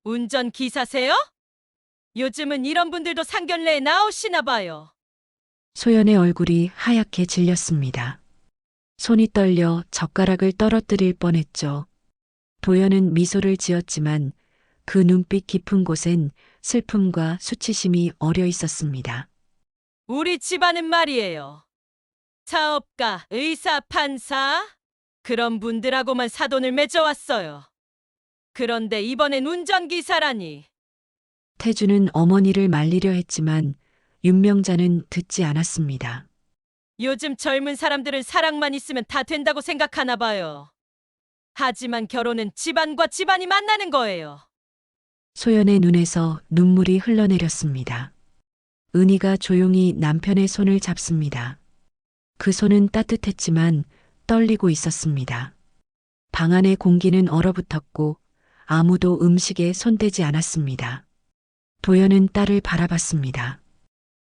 운전기사세요? 요즘은 이런 분들도 상견례에 나오시나 봐요. 소연의 얼굴이 하얗게 질렸습니다. 손이 떨려 젓가락을 떨어뜨릴 뻔했죠. 도연은 미소를 지었지만 그 눈빛 깊은 곳엔 슬픔과 수치심이 어려 있었습니다. 우리 집안은 말이에요. 사업가, 의사, 판사 그런 분들하고만 사돈을 맺어왔어요. 그런데 이번엔 운전기사라니. 태주는 어머니를 말리려 했지만 윤명자는 듣지 않았습니다. 요즘 젊은 사람들은 사랑만 있으면 다 된다고 생각하나 봐요. 하지만 결혼은 집안과 집안이 만나는 거예요. 소연의 눈에서 눈물이 흘러내렸습니다. 은희가 조용히 남편의 손을 잡습니다. 그 손은 따뜻했지만 떨리고 있었습니다. 방 안의 공기는 얼어붙었고 아무도 음식에 손대지 않았습니다. 도연은 딸을 바라봤습니다.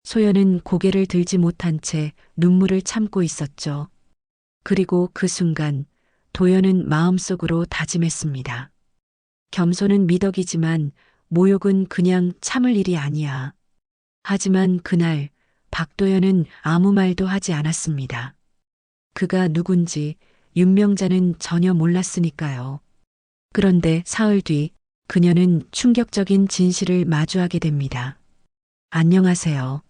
소연은 고개를 들지 못한 채 눈물을 참고 있었죠. 그리고 그 순간 도연은 마음속으로 다짐했습니다. 겸손은 미덕이지만 모욕은 그냥 참을 일이 아니야. 하지만 그날 박도연은 아무 말도 하지 않았습니다. 그가 누군지 윤명자는 전혀 몰랐으니까요. 그런데 사흘 뒤 그녀는 충격적인 진실을 마주하게 됩니다. 안녕하세요.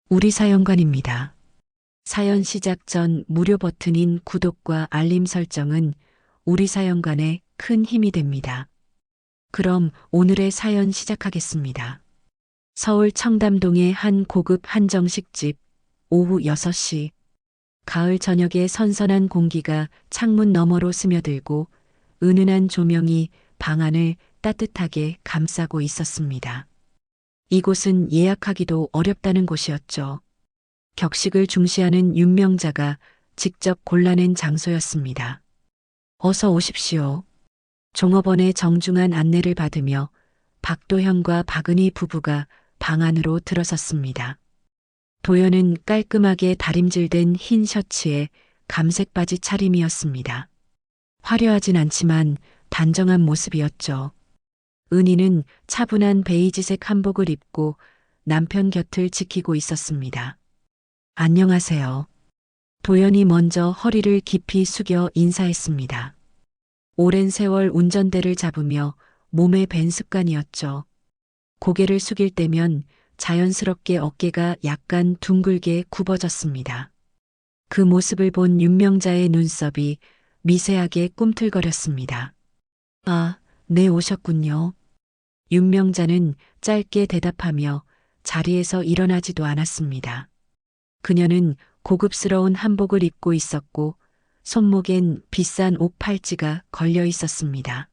우리 사연관입니다. 사연 시작 전 무료 버튼인 구독과 알림 설정은 우리 사연관에 큰 힘이 됩니다. 그럼 오늘의 사연 시작하겠습니다. 서울 청담동의 한 고급 한정식집, 오후 6시. 가을 저녁의 선선한 공기가 창문 너머로 스며들고 은은한 조명이 방 안을 따뜻하게 감싸고 있었습니다. 이곳은 예약하기도 어렵다는 곳이었죠. 격식을 중시하는 윤명자가 직접 골라낸 장소였습니다. 어서 오십시오. 종업원의 정중한 안내를 받으며 박도현과 박은희 부부가 방 안으로 들어섰습니다. 도연은 깔끔하게 다림질된 흰 셔츠에 감색 바지 차림이었습니다. 화려하진 않지만 단정한 모습이었죠. 은희는 차분한 베이지색 한복을 입고 남편 곁을 지키고 있었습니다. 안녕하세요. 도연이 먼저 허리를 깊이 숙여 인사했습니다. 오랜 세월 운전대를 잡으며 몸에 밴 습관이었죠. 고개를 숙일 때면 자연스럽게 어깨가 약간 둥글게 굽어졌습니다. 그 모습을 본 윤명자의 눈썹이 미세하게 꿈틀거렸습니다. 아, 네 오셨군요. 윤명자는 짧게 대답하며 자리에서 일어나지도 않았습니다. 그녀는 고급스러운 한복을 입고 있었고 손목엔 비싼 옷 팔찌가 걸려 있었습니다.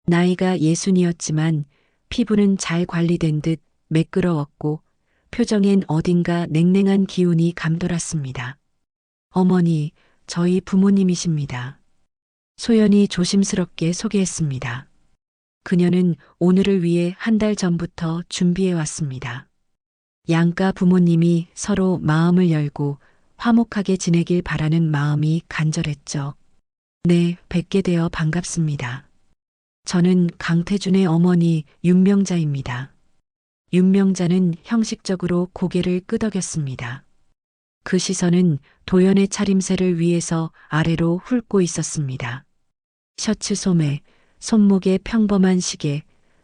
나이가 60이었지만 피부는 잘 관리된 듯 매끄러웠고 표정엔 어딘가 냉랭한 기운이 감돌았습니다. 어머니, 저희 부모님이십니다. 소연이 조심스럽게 소개했습니다. 그녀는 오늘을 위해 한 달 전부터 준비해 왔습니다. 양가 부모님이 서로 마음을 열고 화목하게 지내길 바라는 마음이 간절했죠. 네, 뵙게 되어 반갑습니다. 저는 강태준의 어머니 윤명자입니다. 윤명자는 형식적으로 고개를 끄덕였습니다. 그 시선은 도연의 차림새를 위에서 아래로 훑고 있었습니다. 셔츠 소매, 손목에 평범한 시계,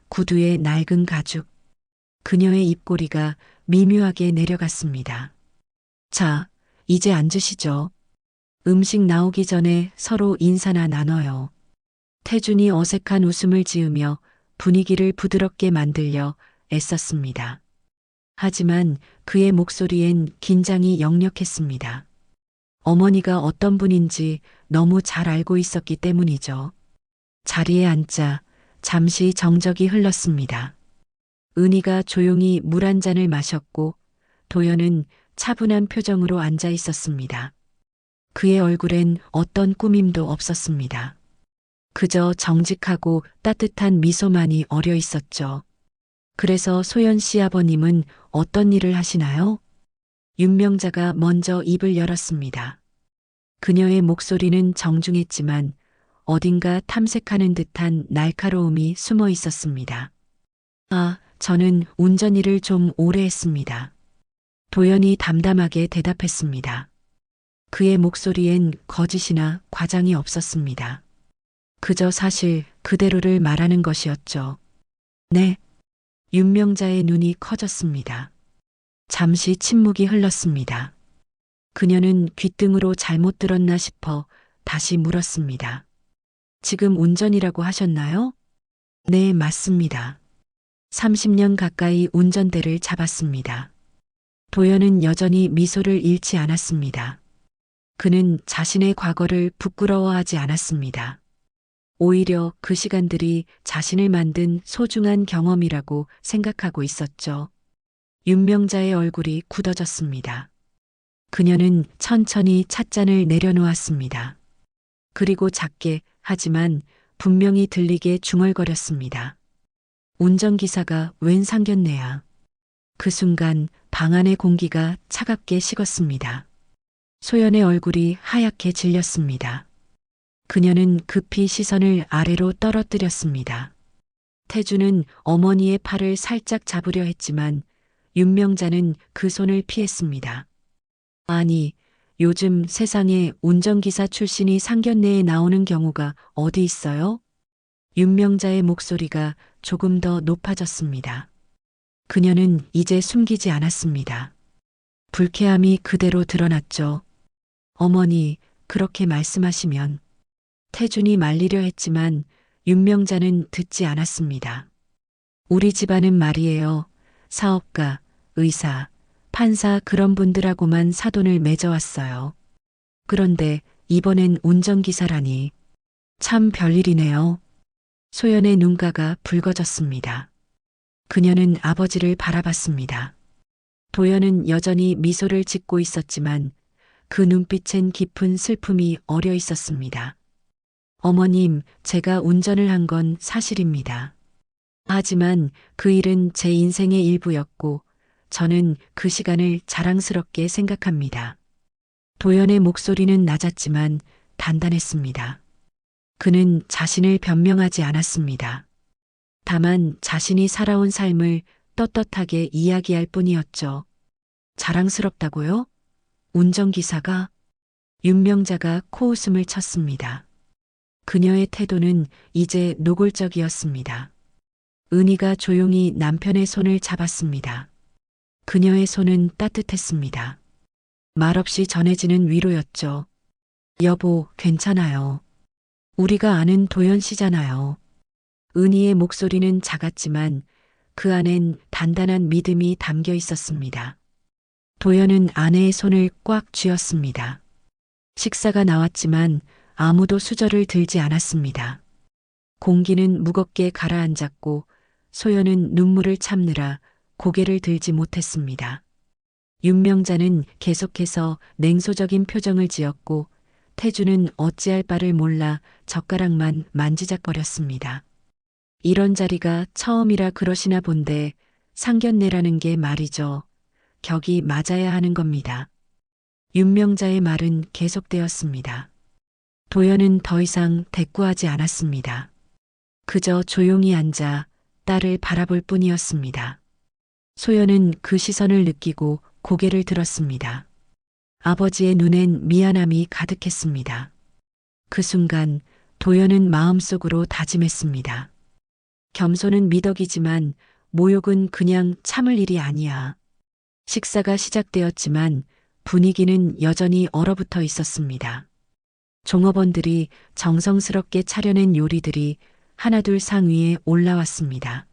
구두에 낡은 가죽. 그녀의 입꼬리가 미묘하게 내려갔습니다. 자, 이제 앉으시죠. 음식 나오기 전에 서로 인사나 나눠요. 태준이 어색한 웃음을 지으며 분위기를 부드럽게 만들려 애썼습니다. 하지만 그의 목소리엔 긴장이 역력했습니다. 어머니가 어떤 분인지 너무 잘 알고 있었기 때문이죠. 자리에 앉자 잠시 정적이 흘렀습니다. 은희가 조용히 물 한 잔을 마셨고 도연은 차분한 표정으로 앉아 있었습니다. 그의 얼굴엔 어떤 꾸밈도 없었습니다. 그저 정직하고 따뜻한 미소만이 어려 있었죠. 그래서 소연 씨 아버님은 어떤 일을 하시나요? 윤명자가 먼저 입을 열었습니다. 그녀의 목소리는 정중했지만 어딘가 탐색하는 듯한 날카로움이 숨어 있었습니다. 아, 저는 운전 일을 좀 오래 했습니다. 도연이 담담하게 대답했습니다. 그의 목소리엔 거짓이나 과장이 없었습니다. 그저 사실 그대로를 말하는 것이었죠. 네. 윤명자의 눈이 커졌습니다. 잠시 침묵이 흘렀습니다. 그녀는 귓등으로 잘못 들었나 싶어 다시 물었습니다. 지금 운전이라고 하셨나요? 네, 맞습니다. 30년 가까이 운전대를 잡았습니다. 도연은 여전히 미소를 잃지 않았습니다. 그는 자신의 과거를 부끄러워하지 않았습니다. 오히려 그 시간들이 자신을 만든 소중한 경험이라고 생각하고 있었죠. 윤명자의 얼굴이 굳어졌습니다. 그녀는 천천히 찻잔을 내려놓았습니다. 그리고 작게 하지만 분명히 들리게 중얼거렸습니다. 운전기사가 웬 상견례야. 그 순간 방 안의 공기가 차갑게 식었습니다. 소연의 얼굴이 하얗게 질렸습니다. 그녀는 급히 시선을 아래로 떨어뜨렸습니다. 태주는 어머니의 팔을 살짝 잡으려 했지만 윤명자는 그 손을 피했습니다. 아니, 요즘 세상에 운전기사 출신이 상견례에 나오는 경우가 어디 있어요? 윤명자의 목소리가 조금 더 높아졌습니다. 그녀는 이제 숨기지 않았습니다. 불쾌함이 그대로 드러났죠. 어머니, 그렇게 말씀하시면. 태준이 말리려 했지만 윤명자는 듣지 않았습니다. 우리 집안은 말이에요. 사업가, 의사, 판사 그런 분들하고만 사돈을 맺어왔어요. 그런데 이번엔 운전기사라니. 참 별일이네요. 소연의 눈가가 붉어졌습니다. 그녀는 아버지를 바라봤습니다. 도연은 여전히 미소를 짓고 있었지만 그 눈빛엔 깊은 슬픔이 어려 있었습니다. 어머님, 제가 운전을 한 건 사실입니다. 하지만 그 일은 제 인생의 일부였고 저는 그 시간을 자랑스럽게 생각합니다. 도연의 목소리는 낮았지만 단단했습니다. 그는 자신을 변명하지 않았습니다. 다만 자신이 살아온 삶을 떳떳하게 이야기할 뿐이었죠. 자랑스럽다고요? 운전기사가? 윤명자가 코웃음을 쳤습니다. 그녀의 태도는 이제 노골적이었습니다. 은희가 조용히 남편의 손을 잡았습니다. 그녀의 손은 따뜻했습니다. 말없이 전해지는 위로였죠. 여보, 괜찮아요. 우리가 아는 도연 씨잖아요. 은희의 목소리는 작았지만 그 안엔 단단한 믿음이 담겨 있었습니다. 도연은 아내의 손을 꽉 쥐었습니다. 식사가 나왔지만 아무도 수저를 들지 않았습니다. 공기는 무겁게 가라앉았고 소연은 눈물을 참느라 고개를 들지 못했습니다. 윤명자는 계속해서 냉소적인 표정을 지었고 태주는 어찌할 바를 몰라 젓가락만 만지작거렸습니다. 이런 자리가 처음이라 그러시나 본데 상견례라는 게 말이죠. 격이 맞아야 하는 겁니다. 윤명자의 말은 계속되었습니다. 도연은 더 이상 대꾸하지 않았습니다. 그저 조용히 앉아 딸을 바라볼 뿐이었습니다. 소연은 그 시선을 느끼고 고개를 들었습니다. 아버지의 눈엔 미안함이 가득했습니다. 그 순간 도연은 마음속으로 다짐했습니다. 겸손은 미덕이지만 모욕은 그냥 참을 일이 아니야. 식사가 시작되었지만 분위기는 여전히 얼어붙어 있었습니다. 종업원들이 정성스럽게 차려낸 요리들이 하나둘 상 위에 올라왔습니다.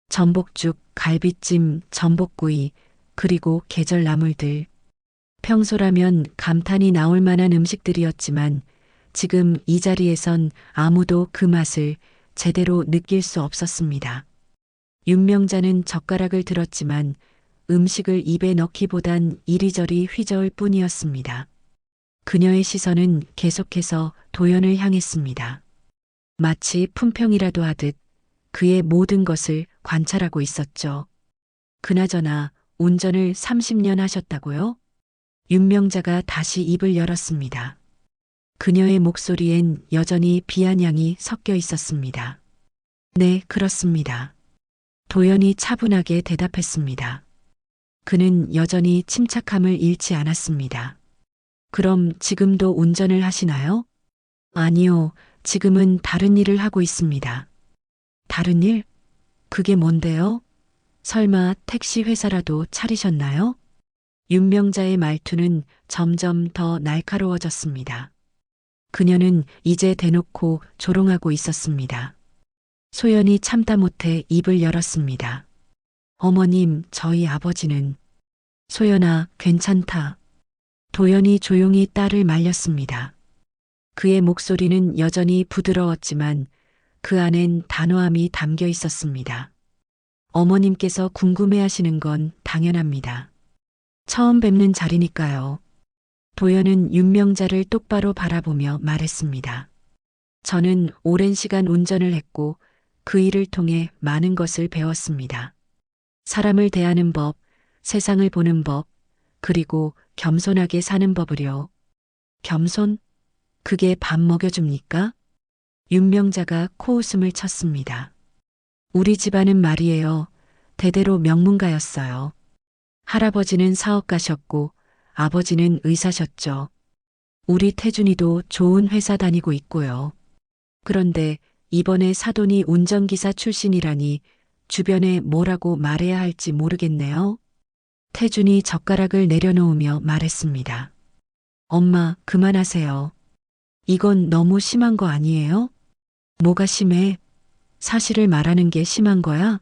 전복죽, 갈비찜, 전복구이, 그리고 계절 나물들. 평소라면 감탄이 나올 만한 음식들이었지만 지금 이 자리에선 아무도 그 맛을 제대로 느낄 수 없었습니다. 윤명자는 젓가락을 들었지만 음식을 입에 넣기보단 이리저리 휘저을 뿐이었습니다. 그녀의 시선은 계속해서 도연을 향했습니다. 마치 품평이라도 하듯 그의 모든 것을 관찰하고 있었죠. 그나저나 운전을 30년 하셨다고요? 윤명자가 다시 입을 열었습니다. 그녀의 목소리엔 여전히 비아냥이 섞여 있었습니다. 네, 그렇습니다. 도연이 차분하게 대답했습니다. 그는 여전히 침착함을 잃지 않았습니다. 그럼 지금도 운전을 하시나요? 아니요, 지금은 다른 일을 하고 있습니다. 다른 일? 그게 뭔데요? 설마 택시 회사라도 차리셨나요? 윤명자의 말투는 점점 더 날카로워졌습니다. 그녀는 이제 대놓고 조롱하고 있었습니다. 소연이 참다 못해 입을 열었습니다. 어머님, 저희 아버지는. 소연아, 괜찮다. 도연이 조용히 딸을 말렸습니다. 그의 목소리는 여전히 부드러웠지만 그 안엔 단호함이 담겨 있었습니다. 어머님께서 궁금해하시는 건 당연합니다. 처음 뵙는 자리니까요. 도연은 윤명자를 똑바로 바라보며 말했습니다. 저는 오랜 시간 운전을 했고 그 일을 통해 많은 것을 배웠습니다. 사람을 대하는 법, 세상을 보는 법, 그리고 겸손하게 사는 법을요. 겸손? 그게 밥 먹여줍니까? 윤명자가 코웃음을 쳤습니다. 우리 집안은 말이에요. 대대로 명문가였어요. 할아버지는 사업가셨고 아버지는 의사셨죠. 우리 태준이도 좋은 회사 다니고 있고요. 그런데 이번에 사돈이 운전기사 출신이라니 주변에 뭐라고 말해야 할지 모르겠네요. 태준이 젓가락을 내려놓으며 말했습니다. 엄마, 그만하세요. 이건 너무 심한 거 아니에요? 뭐가 심해? 사실을 말하는 게 심한 거야?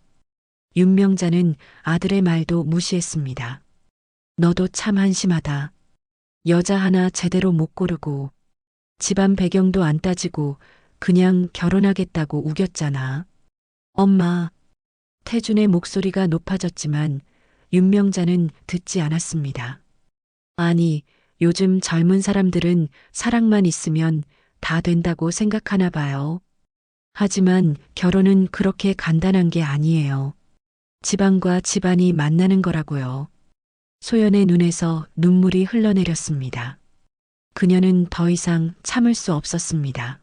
윤명자는 아들의 말도 무시했습니다. 너도 참 한심하다. 여자 하나 제대로 못 고르고 집안 배경도 안 따지고 그냥 결혼하겠다고 우겼잖아. 엄마. 태준의 목소리가 높아졌지만 윤명자는 듣지 않았습니다. 아니, 요즘 젊은 사람들은 사랑만 있으면 다 된다고 생각하나 봐요. 하지만 결혼은 그렇게 간단한 게 아니에요. 집안과 집안이 만나는 거라고요. 소연의 눈에서 눈물이 흘러내렸습니다. 그녀는 더 이상 참을 수 없었습니다.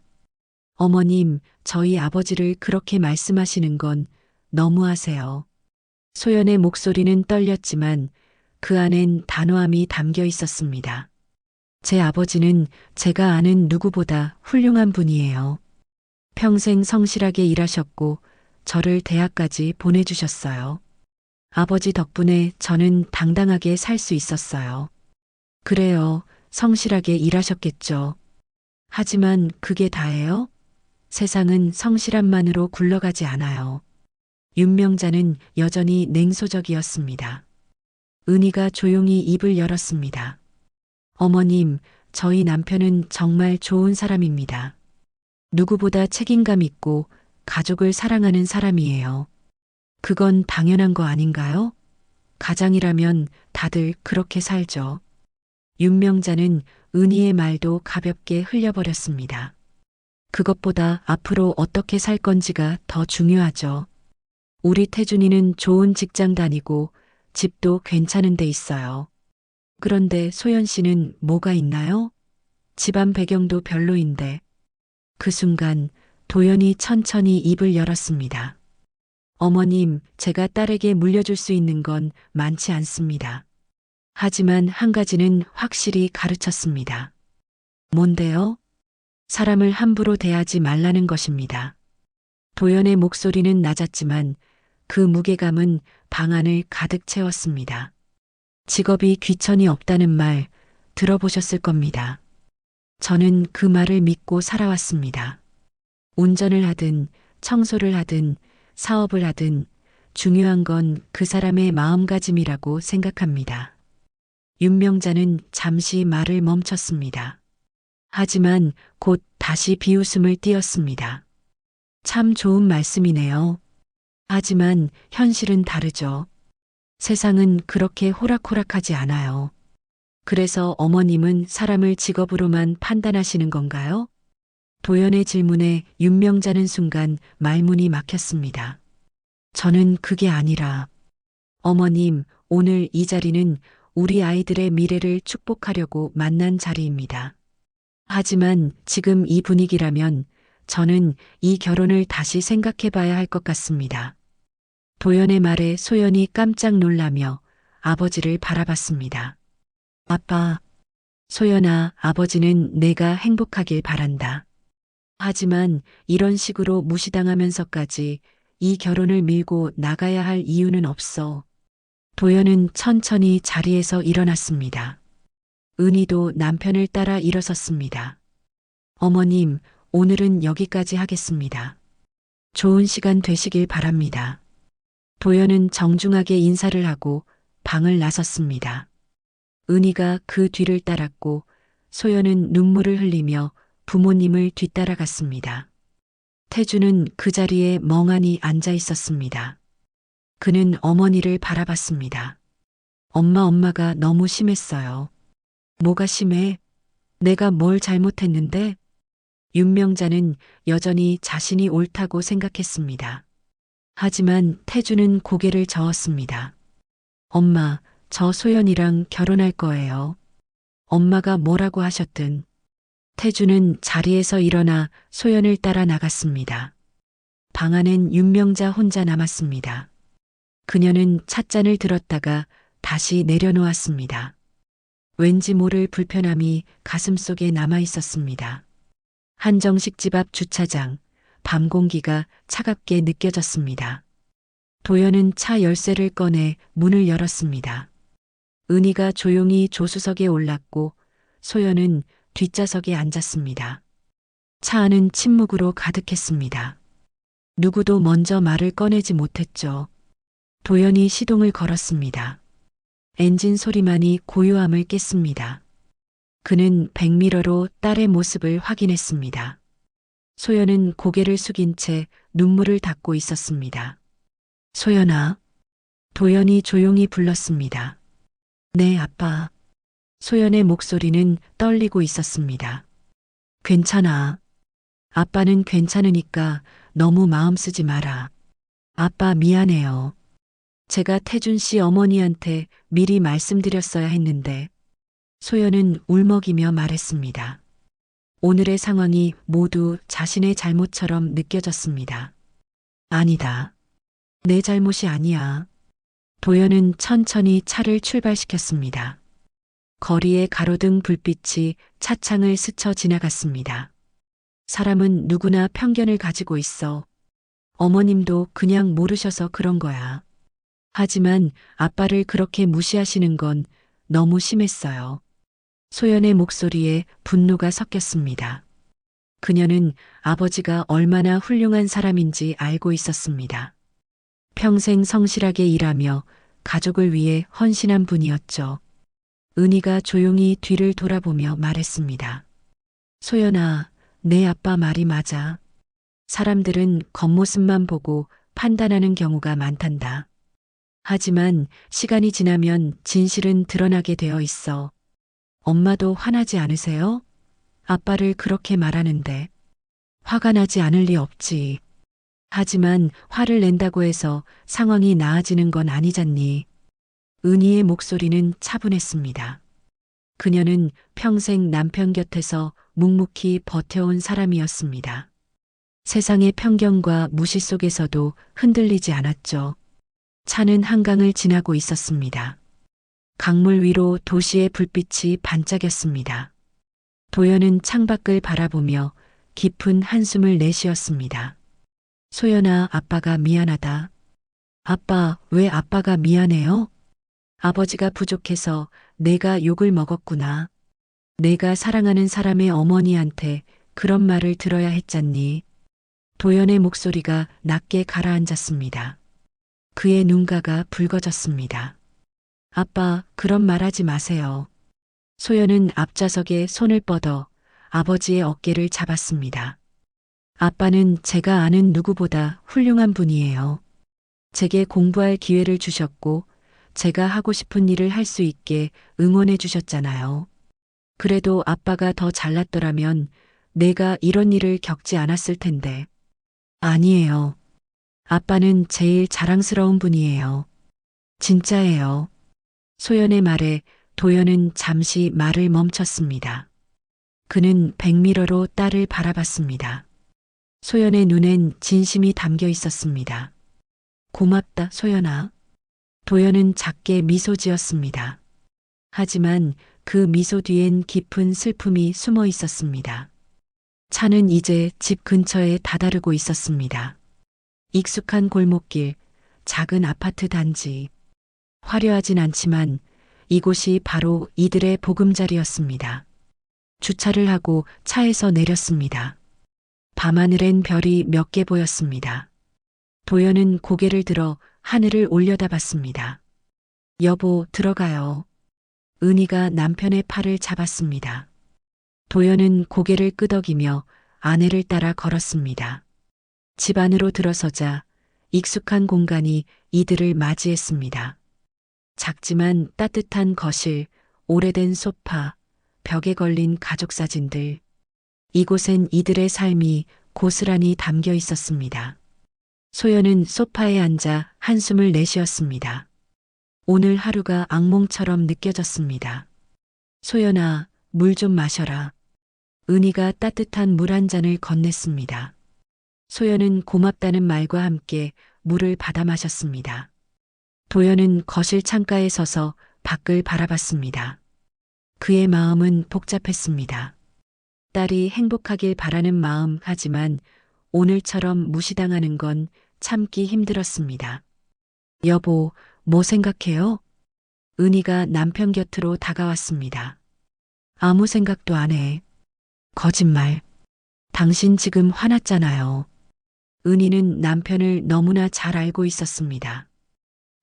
어머님, 저희 아버지를 그렇게 말씀하시는 건 너무하세요. 소연의 목소리는 떨렸지만 그 안엔 단호함이 담겨 있었습니다. 제 아버지는 제가 아는 누구보다 훌륭한 분이에요. 평생 성실하게 일하셨고 저를 대학까지 보내주셨어요. 아버지 덕분에 저는 당당하게 살 수 있었어요. 그래요, 성실하게 일하셨겠죠. 하지만 그게 다예요? 세상은 성실함만으로 굴러가지 않아요. 윤명자는 여전히 냉소적이었습니다. 은희가 조용히 입을 열었습니다. 어머님, 저희 남편은 정말 좋은 사람입니다. 누구보다 책임감 있고 가족을 사랑하는 사람이에요. 그건 당연한 거 아닌가요? 가장이라면 다들 그렇게 살죠. 윤명자는 은희의 말도 가볍게 흘려버렸습니다. 그것보다 앞으로 어떻게 살 건지가 더 중요하죠. 우리 태준이는 좋은 직장 다니고 집도 괜찮은 데 있어요. 그런데 소연 씨는 뭐가 있나요? 집안 배경도 별로인데. 그 순간 도연이 천천히 입을 열었습니다. 어머님, 제가 딸에게 물려줄 수 있는 건 많지 않습니다. 하지만 한 가지는 확실히 가르쳤습니다. 뭔데요? 사람을 함부로 대하지 말라는 것입니다. 도연의 목소리는 낮았지만 그 무게감은 방 안을 가득 채웠습니다. 직업이 귀천이 없다는 말 들어보셨을 겁니다. 저는 그 말을 믿고 살아왔습니다. 운전을 하든 청소를 하든 사업을 하든 중요한 건 그 사람의 마음가짐이라고 생각합니다. 윤명자는 잠시 말을 멈췄습니다. 하지만 곧 다시 비웃음을 띄었습니다. 참 좋은 말씀이네요. 하지만 현실은 다르죠. 세상은 그렇게 호락호락하지 않아요. 그래서 어머님은 사람을 직업으로만 판단하시는 건가요? 도연의 질문에 윤명자는 순간 말문이 막혔습니다. 저는 그게 아니라, 어머님, 오늘 이 자리는 우리 아이들의 미래를 축복하려고 만난 자리입니다. 하지만 지금 이 분위기라면 저는 이 결혼을 다시 생각해 봐야 할 것 같습니다. 도연의 말에 소연이 깜짝 놀라며 아버지를 바라봤습니다. 아빠, 소연아, 아버지는 내가 행복하길 바란다. 하지만 이런 식으로 무시당하면서까지 이 결혼을 밀고 나가야 할 이유는 없어. 도연은 천천히 자리에서 일어났습니다. 은희도 남편을 따라 일어섰습니다. 어머님, 오늘은 여기까지 하겠습니다. 좋은 시간 되시길 바랍니다. 도연은 정중하게 인사를 하고 방을 나섰습니다. 은희가 그 뒤를 따랐고 소연은 눈물을 흘리며 부모님을 뒤따라갔습니다. 태주는 그 자리에 멍하니 앉아 있었습니다. 그는 어머니를 바라봤습니다. 엄마가 너무 심했어요. 뭐가 심해? 내가 뭘 잘못했는데? 윤명자는 여전히 자신이 옳다고 생각했습니다. 하지만 태주는 고개를 저었습니다. 엄마, 저 소연이랑 결혼할 거예요. 엄마가 뭐라고 하셨든. 태주는 자리에서 일어나 소연을 따라 나갔습니다. 방 안엔 윤명자 혼자 남았습니다. 그녀는 찻잔을 들었다가 다시 내려놓았습니다. 왠지 모를 불편함이 가슴속에 남아 있었습니다. 한정식 집 앞 주차장, 밤 공기가 차갑게 느껴졌습니다. 도연은 차 열쇠를 꺼내 문을 열었습니다. 은희가 조용히 조수석에 올랐고 소연은 뒷좌석에 앉았습니다. 차 안은 침묵으로 가득했습니다. 누구도 먼저 말을 꺼내지 못했죠. 도연이 시동을 걸었습니다. 엔진 소리만이 고요함을 깼습니다. 그는 백미러로 딸의 모습을 확인했습니다. 소연은 고개를 숙인 채 눈물을 닦고 있었습니다. 소연아. 도연이 조용히 불렀습니다. 네, 아빠. 소연의 목소리는 떨리고 있었습니다. 괜찮아. 아빠는 괜찮으니까 너무 마음 쓰지 마라. 아빠 미안해요. 제가 태준 씨 어머니한테 미리 말씀드렸어야 했는데. 소연은 울먹이며 말했습니다. 오늘의 상황이 모두 자신의 잘못처럼 느껴졌습니다. 아니다. 내 잘못이 아니야. 도연은 천천히 차를 출발시켰습니다. 거리의 가로등 불빛이 차창을 스쳐 지나갔습니다. 사람은 누구나 편견을 가지고 있어. 어머님도 그냥 모르셔서 그런 거야. 하지만 아빠를 그렇게 무시하시는 건 너무 심했어요. 소연의 목소리에 분노가 섞였습니다. 그녀는 아버지가 얼마나 훌륭한 사람인지 알고 있었습니다. 평생 성실하게 일하며 가족을 위해 헌신한 분이었죠. 은희가 조용히 뒤를 돌아보며 말했습니다. 소연아, 내 아빠 말이 맞아. 사람들은 겉모습만 보고 판단하는 경우가 많단다. 하지만 시간이 지나면 진실은 드러나게 되어 있어. 엄마도 화나지 않으세요? 아빠를 그렇게 말하는데. 화가 나지 않을 리 없지. 하지만 화를 낸다고 해서 상황이 나아지는 건 아니잖니. 은희의 목소리는 차분했습니다. 그녀는 평생 남편 곁에서 묵묵히 버텨온 사람이었습니다. 세상의 편견과 무시 속에서도 흔들리지 않았죠. 차는 한강을 지나고 있었습니다. 강물 위로 도시의 불빛이 반짝였습니다. 도연은 창밖을 바라보며 깊은 한숨을 내쉬었습니다. 소연아, 아빠가 미안하다. 아빠, 왜 아빠가 미안해요? 아버지가 부족해서 내가 욕을 먹었구나. 내가 사랑하는 사람의 어머니한테 그런 말을 들어야 했잖니. 도연의 목소리가 낮게 가라앉았습니다. 그의 눈가가 붉어졌습니다. 아빠, 그런 말 하지 마세요. 소연은 앞좌석에 손을 뻗어 아버지의 어깨를 잡았습니다. 아빠는 제가 아는 누구보다 훌륭한 분이에요. 제게 공부할 기회를 주셨고 제가 하고 싶은 일을 할 수 있게 응원해 주셨잖아요. 그래도 아빠가 더 잘났더라면 내가 이런 일을 겪지 않았을 텐데. 아니에요. 아빠는 제일 자랑스러운 분이에요. 진짜예요. 소연의 말에 도연은 잠시 말을 멈췄습니다. 그는 백미러로 딸을 바라봤습니다. 소연의 눈엔 진심이 담겨 있었습니다. 고맙다, 소연아. 도연은 작게 미소 지었습니다. 하지만 그 미소 뒤엔 깊은 슬픔이 숨어 있었습니다. 차는 이제 집 근처에 다다르고 있었습니다. 익숙한 골목길, 작은 아파트 단지. 화려하진 않지만 이곳이 바로 이들의 보금자리였습니다. 주차를 하고 차에서 내렸습니다. 밤하늘엔 별이 몇 개 보였습니다. 도연은 고개를 들어 하늘을 올려다봤습니다. 여보, 들어가요. 은희가 남편의 팔을 잡았습니다. 도연은 고개를 끄덕이며 아내를 따라 걸었습니다. 집 안으로 들어서자 익숙한 공간이 이들을 맞이했습니다. 작지만 따뜻한 거실, 오래된 소파, 벽에 걸린 가족 사진들. 이곳엔 이들의 삶이 고스란히 담겨 있었습니다. 소연은 소파에 앉아 한숨을 내쉬었습니다. 오늘 하루가 악몽처럼 느껴졌습니다. 소연아, 물 좀 마셔라. 은희가 따뜻한 물 한 잔을 건넸습니다. 소연은 고맙다는 말과 함께 물을 받아 마셨습니다. 도연은 거실 창가에 서서 밖을 바라봤습니다. 그의 마음은 복잡했습니다. 딸이 행복하길 바라는 마음, 하지만 오늘처럼 무시당하는 건 참기 힘들었습니다. 여보, 뭐 생각해요? 은희가 남편 곁으로 다가왔습니다. 아무 생각도 안 해. 거짓말. 당신 지금 화났잖아요. 은희는 남편을 너무나 잘 알고 있었습니다.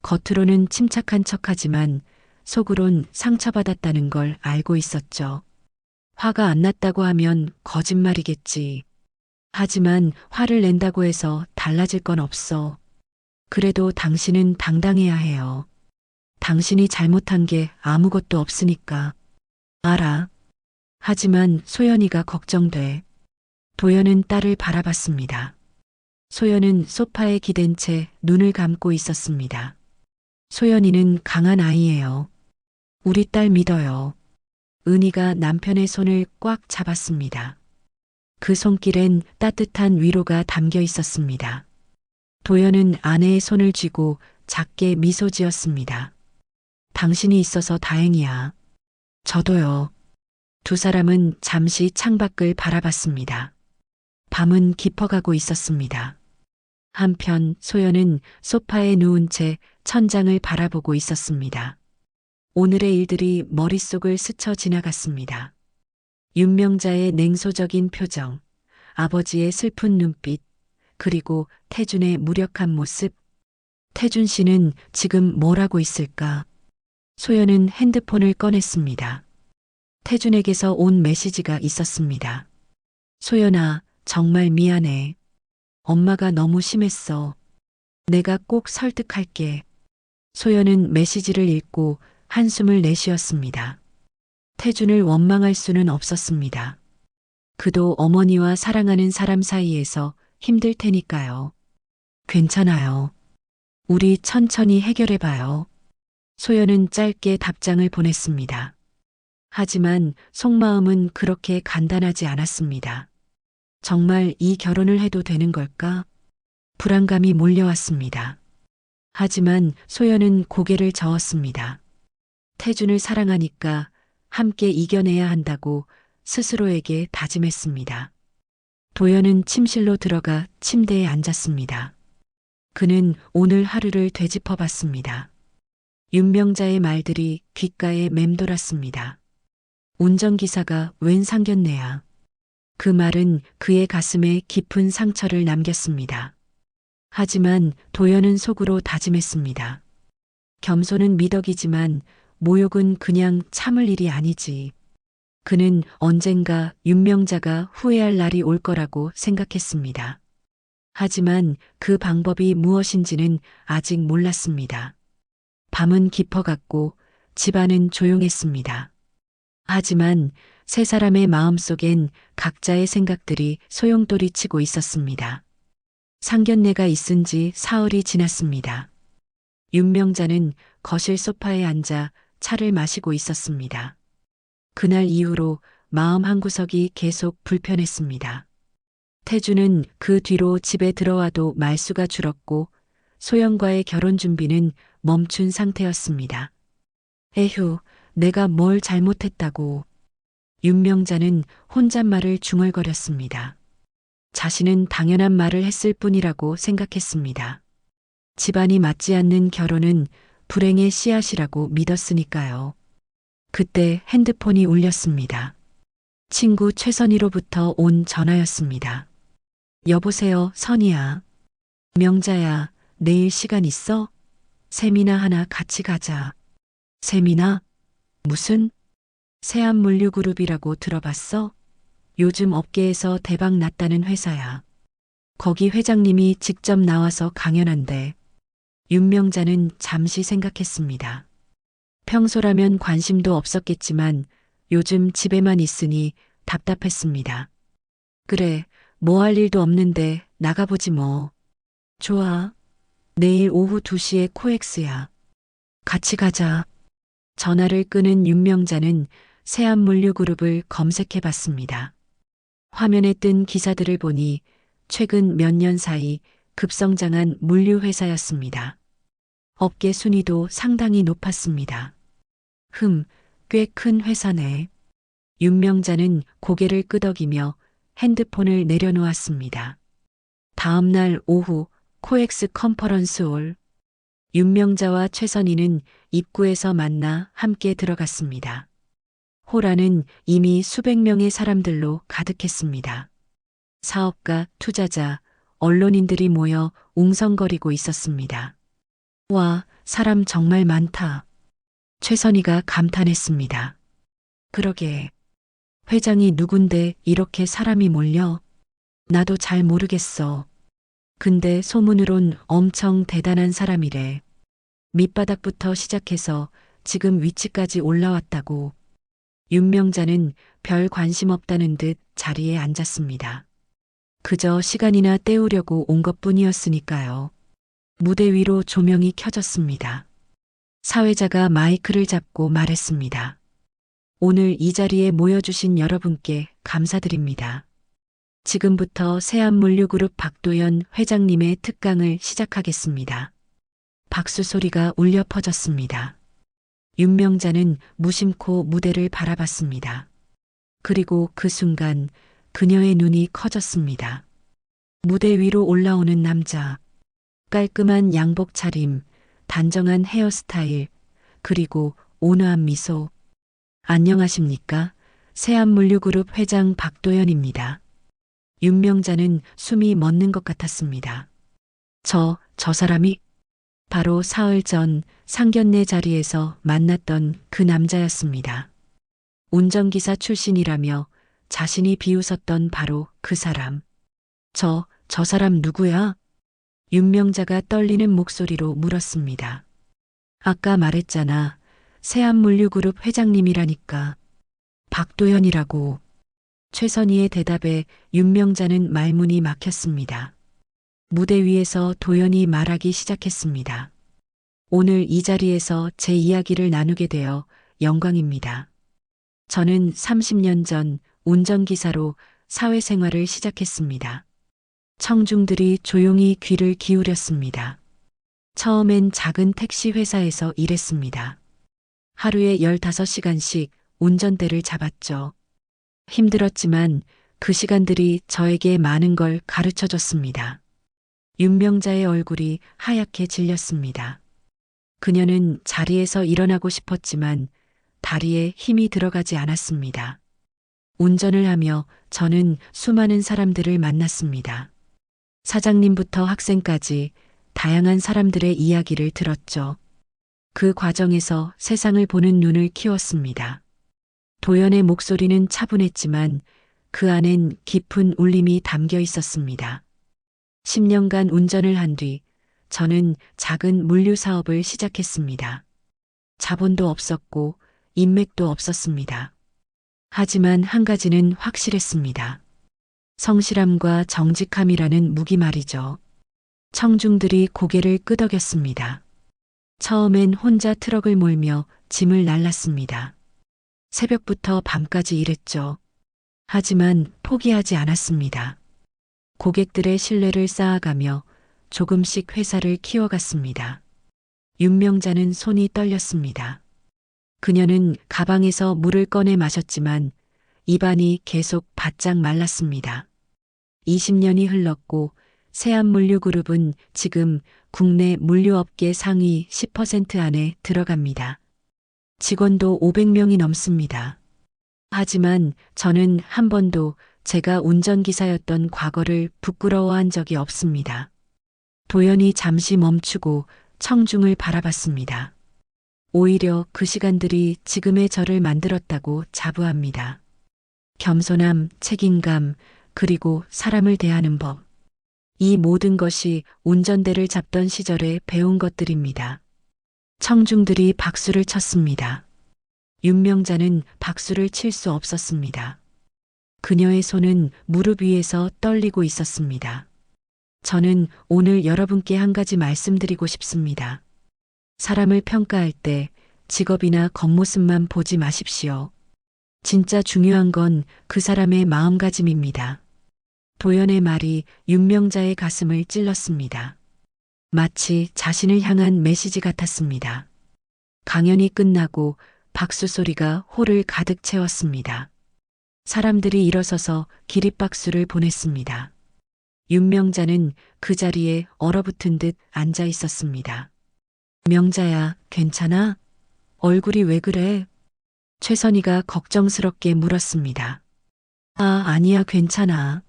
겉으로는 침착한 척하지만 속으론 상처받았다는 걸 알고 있었죠. 화가 안 났다고 하면 거짓말이겠지. 하지만 화를 낸다고 해서 달라질 건 없어. 그래도 당신은 당당해야 해요. 당신이 잘못한 게 아무것도 없으니까. 알아. 하지만 소연이가 걱정돼. 도연은 딸을 바라봤습니다. 소연은 소파에 기댄 채 눈을 감고 있었습니다. 소연이는 강한 아이예요. 우리 딸 믿어요. 은희가 남편의 손을 꽉 잡았습니다. 그 손길엔 따뜻한 위로가 담겨 있었습니다. 도연은 아내의 손을 쥐고 작게 미소 지었습니다. 당신이 있어서 다행이야. 저도요. 두 사람은 잠시 창밖을 바라봤습니다. 밤은 깊어가고 있었습니다. 한편 소연은 소파에 누운 채 천장을 바라보고 있었습니다. 오늘의 일들이 머릿속을 스쳐 지나갔습니다. 윤명자의 냉소적인 표정, 아버지의 슬픈 눈빛, 그리고 태준의 무력한 모습. 태준 씨는 지금 뭘 하고 있을까? 소연은 핸드폰을 꺼냈습니다. 태준에게서 온 메시지가 있었습니다. 소연아, 정말 미안해. 엄마가 너무 심했어. 내가 꼭 설득할게. 소연은 메시지를 읽고 한숨을 내쉬었습니다. 태준을 원망할 수는 없었습니다. 그도 어머니와 사랑하는 사람 사이에서 힘들 테니까요. 괜찮아요. 우리 천천히 해결해봐요. 소연은 짧게 답장을 보냈습니다. 하지만 속마음은 그렇게 간단하지 않았습니다. 정말 이 결혼을 해도 되는 걸까? 불안감이 몰려왔습니다. 하지만 소연은 고개를 저었습니다. 태준을 사랑하니까 함께 이겨내야 한다고 스스로에게 다짐했습니다. 도연은 침실로 들어가 침대에 앉았습니다. 그는 오늘 하루를 되짚어봤습니다. 윤명자의 말들이 귓가에 맴돌았습니다. 운전기사가 웬 상견례야. 그 말은 그의 가슴에 깊은 상처를 남겼습니다. 하지만 도연은 속으로 다짐했습니다. 겸손은 미덕이지만 모욕은 그냥 참을 일이 아니지. 그는 언젠가 윤명자가 후회할 날이 올 거라고 생각했습니다. 하지만 그 방법이 무엇인지는 아직 몰랐습니다. 밤은 깊어갔고 집안은 조용했습니다. 하지만 세 사람의 마음속엔 각자의 생각들이 소용돌이치고 있었습니다. 상견례가 있은 지 사흘이 지났습니다. 윤명자는 거실 소파에 앉아 차를 마시고 있었습니다. 그날 이후로 마음 한구석이 계속 불편했습니다. 태주는 그 뒤로 집에 들어와도 말수가 줄었고 소영과의 결혼 준비는 멈춘 상태였습니다. 에휴, 내가 뭘 잘못했다고. 윤명자는 혼잣말을 중얼거렸습니다. 자신은 당연한 말을 했을 뿐이라고 생각했습니다. 집안이 맞지 않는 결혼은 불행의 씨앗이라고 믿었으니까요. 그때 핸드폰이 울렸습니다. 친구 최선희로부터 온 전화였습니다. 여보세요, 선희야. 명자야, 내일 시간 있어? 세미나 하나 같이 가자. 세미나? 무슨? 세안물류그룹이라고 들어봤어? 요즘 업계에서 대박 났다는 회사야. 거기 회장님이 직접 나와서 강연한대. 윤명자는 잠시 생각했습니다. 평소라면 관심도 없었겠지만 요즘 집에만 있으니 답답했습니다. 그래, 뭐 할 일도 없는데 나가보지 뭐. 좋아. 내일 오후 2시에 코엑스야. 같이 가자. 전화를 끄는 윤명자는 세안물류그룹을 검색해 봤습니다. 화면에 뜬 기사들을 보니 최근 몇 년 사이 급성장한 물류회사였습니다. 업계 순위도 상당히 높았습니다. 꽤 큰 회사네. 윤명자는 고개를 끄덕이며 핸드폰을 내려놓았습니다. 다음 날 오후 코엑스 컨퍼런스홀. 윤명자와 최선희는 입구에서 만나 함께 들어갔습니다. 홀 안은 이미 수백 명의 사람들로 가득했습니다. 사업가, 투자자, 언론인들이 모여 웅성거리고 있었습니다. 와, 사람 정말 많다. 최선희가 감탄했습니다. 그러게. 회장이 누군데 이렇게 사람이 몰려? 나도 잘 모르겠어. 근데 소문으론 엄청 대단한 사람이래. 밑바닥부터 시작해서 지금 위치까지 올라왔다고. 윤명자는 별 관심 없다는 듯 자리에 앉았습니다. 그저 시간이나 때우려고 온 것뿐이었으니까요. 무대 위로 조명이 켜졌습니다. 사회자가 마이크를 잡고 말했습니다. 오늘 이 자리에 모여주신 여러분께 감사드립니다. 지금부터 세안물류그룹 박도연 회장님의 특강을 시작하겠습니다. 박수 소리가 울려 퍼졌습니다. 윤명자는 무심코 무대를 바라봤습니다. 그리고 그 순간 그녀의 눈이 커졌습니다. 무대 위로 올라오는 남자. 깔끔한 양복 차림, 단정한 헤어스타일, 그리고 온화한 미소. 안녕하십니까? 세안물류그룹 회장 박도연입니다. 윤명자는 숨이 멎는 것 같았습니다. 저 사람이 바로 사흘 전 상견례 자리에서 만났던 그 남자였습니다. 운전기사 출신이라며 자신이 비웃었던 바로 그 사람. 저 사람 누구야? 윤명자가 떨리는 목소리로 물었습니다. 아까 말했잖아. 세안물류그룹 회장님이라니까. 박도연이라고. 최선희의 대답에 윤명자는 말문이 막혔습니다. 무대 위에서 도연이 말하기 시작했습니다. 오늘 이 자리에서 제 이야기를 나누게 되어 영광입니다. 저는 30년 전 운전기사로 사회생활을 시작했습니다. 청중들이 조용히 귀를 기울였습니다. 처음엔 작은 택시 회사에서 일했습니다. 하루에 15시간씩 운전대를 잡았죠. 힘들었지만 그 시간들이 저에게 많은 걸 가르쳐 줬습니다. 윤명자의 얼굴이 하얗게 질렸습니다. 그녀는 자리에서 일어나고 싶었지만 다리에 힘이 들어가지 않았습니다. 운전을 하며 저는 수많은 사람들을 만났습니다. 사장님부터 학생까지 다양한 사람들의 이야기를 들었죠. 그 과정에서 세상을 보는 눈을 키웠습니다. 도연의 목소리는 차분했지만 그 안엔 깊은 울림이 담겨 있었습니다. 10년간 운전을 한 뒤 저는 작은 물류 사업을 시작했습니다. 자본도 없었고 인맥도 없었습니다. 하지만 한 가지는 확실했습니다. 성실함과 정직함이라는 무기 말이죠. 청중들이 고개를 끄덕였습니다. 처음엔 혼자 트럭을 몰며 짐을 날랐습니다. 새벽부터 밤까지 일했죠. 하지만 포기하지 않았습니다. 고객들의 신뢰를 쌓아가며 조금씩 회사를 키워갔습니다. 윤명자는 손이 떨렸습니다. 그녀는 가방에서 물을 꺼내 마셨지만 입안이 계속 바짝 말랐습니다. 20년이 흘렀고 세안물류그룹은 지금 국내 물류업계 상위 10% 안에 들어갑니다. 직원도 500명이 넘습니다. 하지만 저는 한 번도 제가 운전기사였던 과거를 부끄러워한 적이 없습니다. 도연이 잠시 멈추고 청중을 바라봤습니다. 오히려 그 시간들이 지금의 저를 만들었다고 자부합니다. 겸손함, 책임감, 그리고 사람을 대하는 법. 이 모든 것이 운전대를 잡던 시절에 배운 것들입니다. 청중들이 박수를 쳤습니다. 윤명자는 박수를 칠 수 없었습니다. 그녀의 손은 무릎 위에서 떨리고 있었습니다. 저는 오늘 여러분께 한 가지 말씀드리고 싶습니다. 사람을 평가할 때 직업이나 겉모습만 보지 마십시오. 진짜 중요한 건 그 사람의 마음가짐입니다. 도연의 말이 윤명자의 가슴을 찔렀습니다. 마치 자신을 향한 메시지 같았습니다. 강연이 끝나고 박수 소리가 홀을 가득 채웠습니다. 사람들이 일어서서 기립박수를 보냈습니다. 윤명자는 그 자리에 얼어붙은 듯 앉아 있었습니다. 명자야, 괜찮아? 얼굴이 왜 그래? 최선희가 걱정스럽게 물었습니다. 아니야, 괜찮아.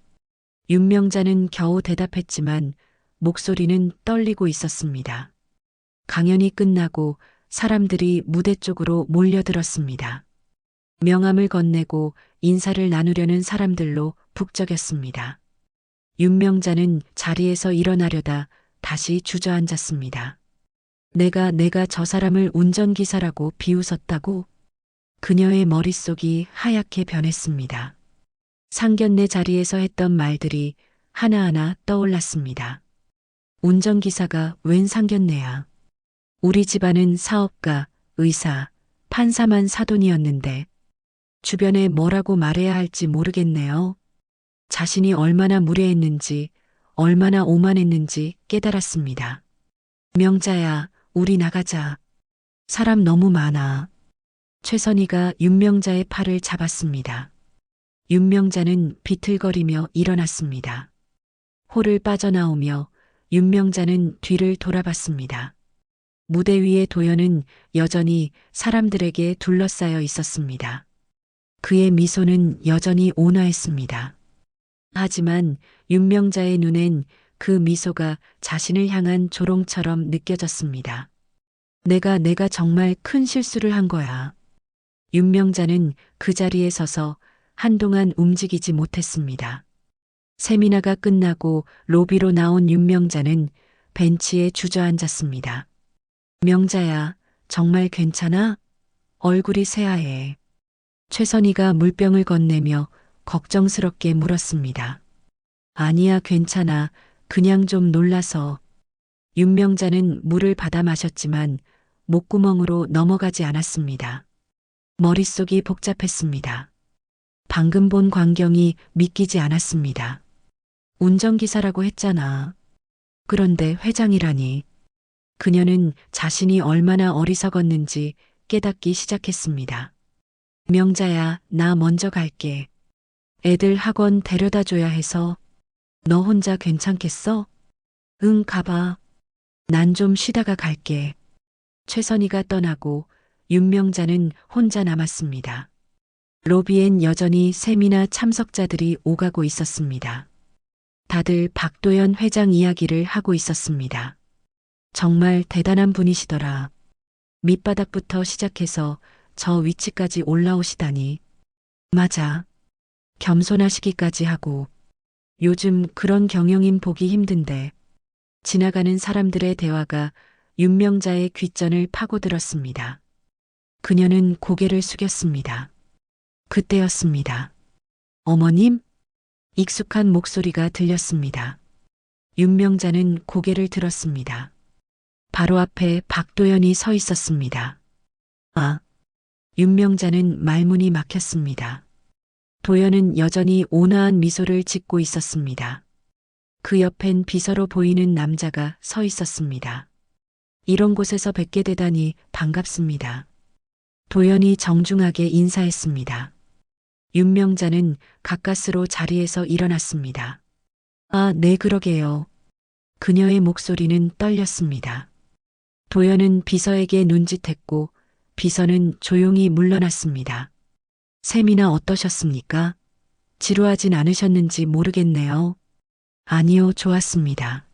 윤명자는 겨우 대답했지만 목소리는 떨리고 있었습니다. 강연이 끝나고 사람들이 무대 쪽으로 몰려들었습니다. 명함을 건네고 인사를 나누려는 사람들로 북적였습니다. 윤명자는 자리에서 일어나려다 다시 주저앉았습니다. 내가 저 사람을 운전기사라고 비웃었다고? 그녀의 머릿속이 하얗게 변했습니다. 상견례 자리에서 했던 말들이 하나하나 떠올랐습니다. 운전기사가 웬 상견례야. 우리 집안은 사업가, 의사, 판사만 사돈이었는데 주변에 뭐라고 말해야 할지 모르겠네요. 자신이 얼마나 무례했는지, 얼마나 오만했는지 깨달았습니다. 명자야, 우리 나가자. 사람 너무 많아. 최선희가 윤명자의 팔을 잡았습니다. 윤명자는 비틀거리며 일어났습니다. 홀을 빠져나오며 윤명자는 뒤를 돌아봤습니다. 무대 위의 도연은 여전히 사람들에게 둘러싸여 있었습니다. 그의 미소는 여전히 온화했습니다. 하지만 윤명자의 눈엔 그 미소가 자신을 향한 조롱처럼 느껴졌습니다. 내가 정말 큰 실수를 한 거야. 윤명자는 그 자리에 서서 한동안 움직이지 못했습니다. 세미나가 끝나고 로비로 나온 윤명자는 벤치에 주저앉았습니다. 명자야, 정말 괜찮아? 얼굴이 새하얘. 최선희가 물병을 건네며 걱정스럽게 물었습니다. 아니야, 괜찮아. 그냥 좀 놀라서. 윤명자는 물을 받아 마셨지만 목구멍으로 넘어가지 않았습니다. 머릿속이 복잡했습니다. 방금 본 광경이 믿기지 않았습니다. 운전기사라고 했잖아. 그런데 회장이라니. 그녀는 자신이 얼마나 어리석었는지 깨닫기 시작했습니다. 명자야, 나 먼저 갈게. 애들 학원 데려다 줘야 해서. 너 혼자 괜찮겠어? 응, 가봐. 난 좀 쉬다가 갈게. 최선희가 떠나고 윤명자는 혼자 남았습니다. 로비엔 여전히 세미나 참석자들이 오가고 있었습니다. 다들 박도연 회장 이야기를 하고 있었습니다. 정말 대단한 분이시더라. 밑바닥부터 시작해서 저 위치까지 올라오시다니. 맞아. 겸손하시기까지 하고. 요즘 그런 경영인 보기 힘든데. 지나가는 사람들의 대화가 윤명자의 귓전을 파고들었습니다. 그녀는 고개를 숙였습니다. 그때였습니다. 어머님? 익숙한 목소리가 들렸습니다. 윤명자는 고개를 들었습니다. 바로 앞에 박도연이 서 있었습니다. 윤명자는 말문이 막혔습니다. 도연은 여전히 온화한 미소를 짓고 있었습니다. 그 옆엔 비서로 보이는 남자가 서 있었습니다. 이런 곳에서 뵙게 되다니 반갑습니다. 도연이 정중하게 인사했습니다. 윤명자는 가까스로 자리에서 일어났습니다. 아, 네, 그러게요. 그녀의 목소리는 떨렸습니다. 도연은 비서에게 눈짓했고 비서는 조용히 물러났습니다. 세미나 어떠셨습니까? 지루하진 않으셨는지 모르겠네요. 아니요, 좋았습니다.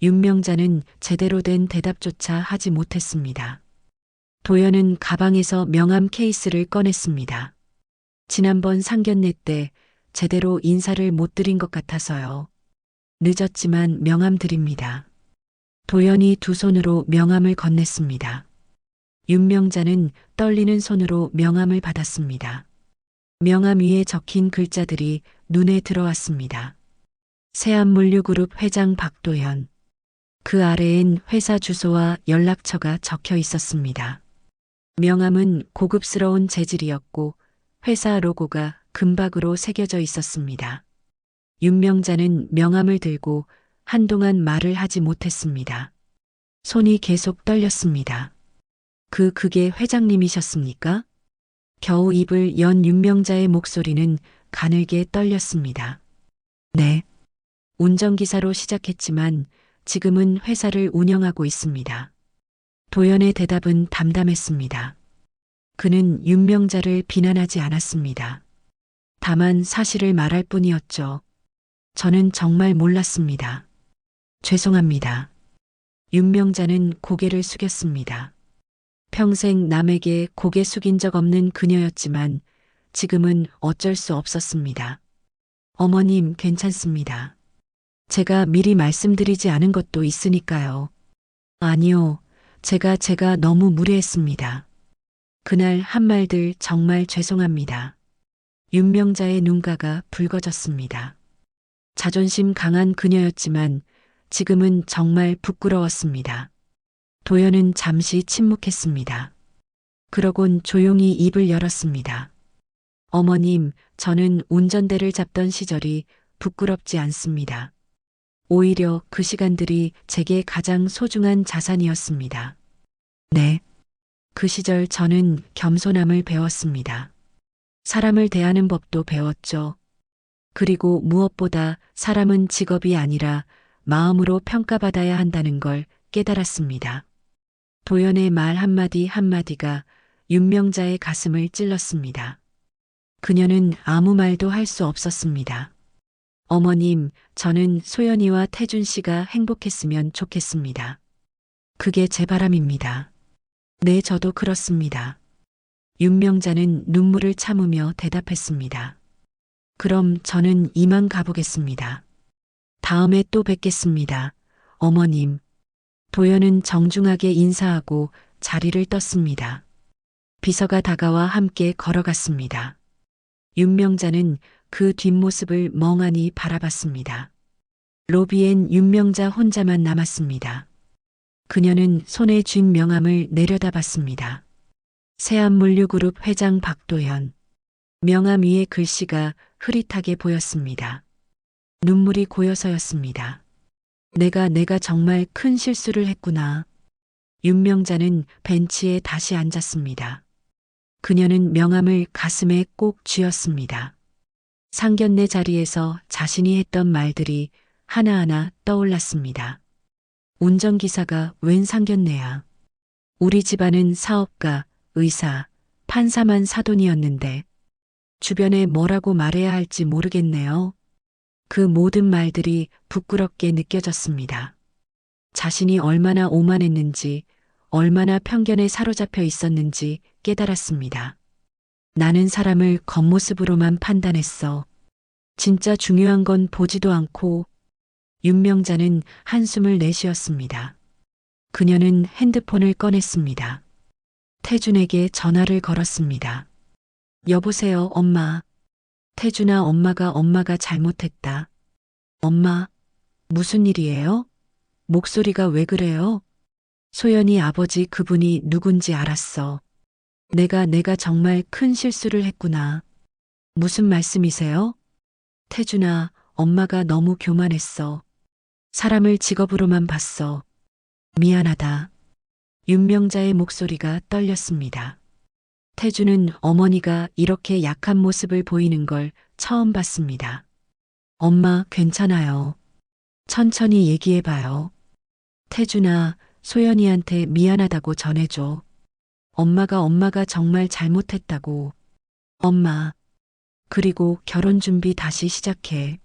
윤명자는 제대로 된 대답조차 하지 못했습니다. 도연은 가방에서 명함 케이스를 꺼냈습니다. 지난번 상견례 때 제대로 인사를 못 드린 것 같아서요. 늦었지만 명함 드립니다. 도연이 두 손으로 명함을 건넸습니다. 윤명자는 떨리는 손으로 명함을 받았습니다. 명함 위에 적힌 글자들이 눈에 들어왔습니다. 세안물류그룹 회장 박도연. 그 아래엔 회사 주소와 연락처가 적혀 있었습니다. 명함은 고급스러운 재질이었고 회사 로고가 금박으로 새겨져 있었습니다. 윤명자는 명함을 들고 한동안 말을 하지 못했습니다. 손이 계속 떨렸습니다. 그게 회장님이셨습니까? 겨우 입을 연 윤명자의 목소리는 가늘게 떨렸습니다. 네. 운전기사로 시작했지만 지금은 회사를 운영하고 있습니다. 도연의 대답은 담담했습니다. 그는 윤명자를 비난하지 않았습니다. 다만 사실을 말할 뿐이었죠. 저는 정말 몰랐습니다. 죄송합니다. 윤명자는 고개를 숙였습니다. 평생 남에게 고개 숙인 적 없는 그녀였지만 지금은 어쩔 수 없었습니다. 어머님, 괜찮습니다. 제가 미리 말씀드리지 않은 것도 있으니까요. 아니요, 제가 너무 무례했습니다. 그날 한 말들 정말 죄송합니다. 윤명자의 눈가가 붉어졌습니다. 자존심 강한 그녀였지만 지금은 정말 부끄러웠습니다. 도연은 잠시 침묵했습니다. 그러곤 조용히 입을 열었습니다. 어머님, 저는 운전대를 잡던 시절이 부끄럽지 않습니다. 오히려 그 시간들이 제게 가장 소중한 자산이었습니다. 네. 그 시절 저는 겸손함을 배웠습니다. 사람을 대하는 법도 배웠죠. 그리고 무엇보다 사람은 직업이 아니라 마음으로 평가받아야 한다는 걸 깨달았습니다. 도연의 말 한마디 한마디가 윤명자의 가슴을 찔렀습니다. 그녀는 아무 말도 할 수 없었습니다. 어머님, 저는 소연이와 태준 씨가 행복했으면 좋겠습니다. 그게 제 바람입니다. 네, 저도 그렇습니다. 윤명자는 눈물을 참으며 대답했습니다. 그럼 저는 이만 가보겠습니다. 다음에 또 뵙겠습니다. 어머님. 도연은 정중하게 인사하고 자리를 떴습니다. 비서가 다가와 함께 걸어갔습니다. 윤명자는 그 뒷모습을 멍하니 바라봤습니다. 로비엔 윤명자 혼자만 남았습니다. 그녀는 손에 쥔 명함을 내려다봤습니다. 세안물류그룹 회장 박도연. 명함 위에 글씨가 흐릿하게 보였습니다. 눈물이 고여서였습니다. 내가 정말 큰 실수를 했구나. 윤명자는 벤치에 다시 앉았습니다. 그녀는 명함을 가슴에 꼭 쥐었습니다. 상견례 자리에서 자신이 했던 말들이 하나하나 떠올랐습니다. 운전기사가 웬 상견례야. 우리 집안은 사업가, 의사, 판사만 사돈이었는데 주변에 뭐라고 말해야 할지 모르겠네요. 그 모든 말들이 부끄럽게 느껴졌습니다. 자신이 얼마나 오만했는지, 얼마나 편견에 사로잡혀 있었는지 깨달았습니다. 나는 사람을 겉모습으로만 판단했어. 진짜 중요한 건 보지도 않고. 윤명자는 한숨을 내쉬었습니다. 그녀는 핸드폰을 꺼냈습니다. 태준에게 전화를 걸었습니다. 여보세요, 엄마. 태준아, 엄마가 잘못했다. 엄마, 무슨 일이에요? 목소리가 왜 그래요? 소연이 아버지 그분이 누군지 알았어. 내가 정말 큰 실수를 했구나. 무슨 말씀이세요? 태준아, 엄마가 너무 교만했어. 사람을 직업으로만 봤어. 미안하다. 윤명자의 목소리가 떨렸습니다. 태준은 어머니가 이렇게 약한 모습을 보이는 걸 처음 봤습니다. 엄마, 괜찮아요. 천천히 얘기해봐요. 태준아, 소연이한테 미안하다고 전해줘. 엄마가 정말 잘못했다고. 엄마, 그리고 결혼 준비 다시 시작해.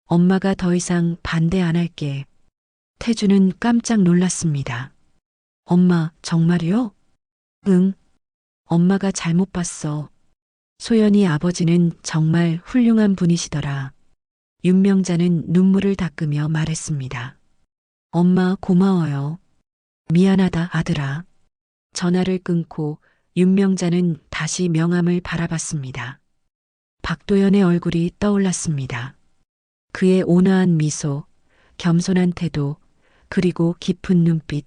엄마가 더 이상 반대 안 할게. 태준은 깜짝 놀랐습니다. 엄마, 정말이요? 응. 엄마가 잘못 봤어. 소연이 아버지는 정말 훌륭한 분이시더라. 윤명자는 눈물을 닦으며 말했습니다. 엄마, 고마워요. 미안하다, 아들아. 전화를 끊고 윤명자는 다시 명함을 바라봤습니다. 박도연의 얼굴이 떠올랐습니다. 그의 온화한 미소, 겸손한 태도, 그리고 깊은 눈빛.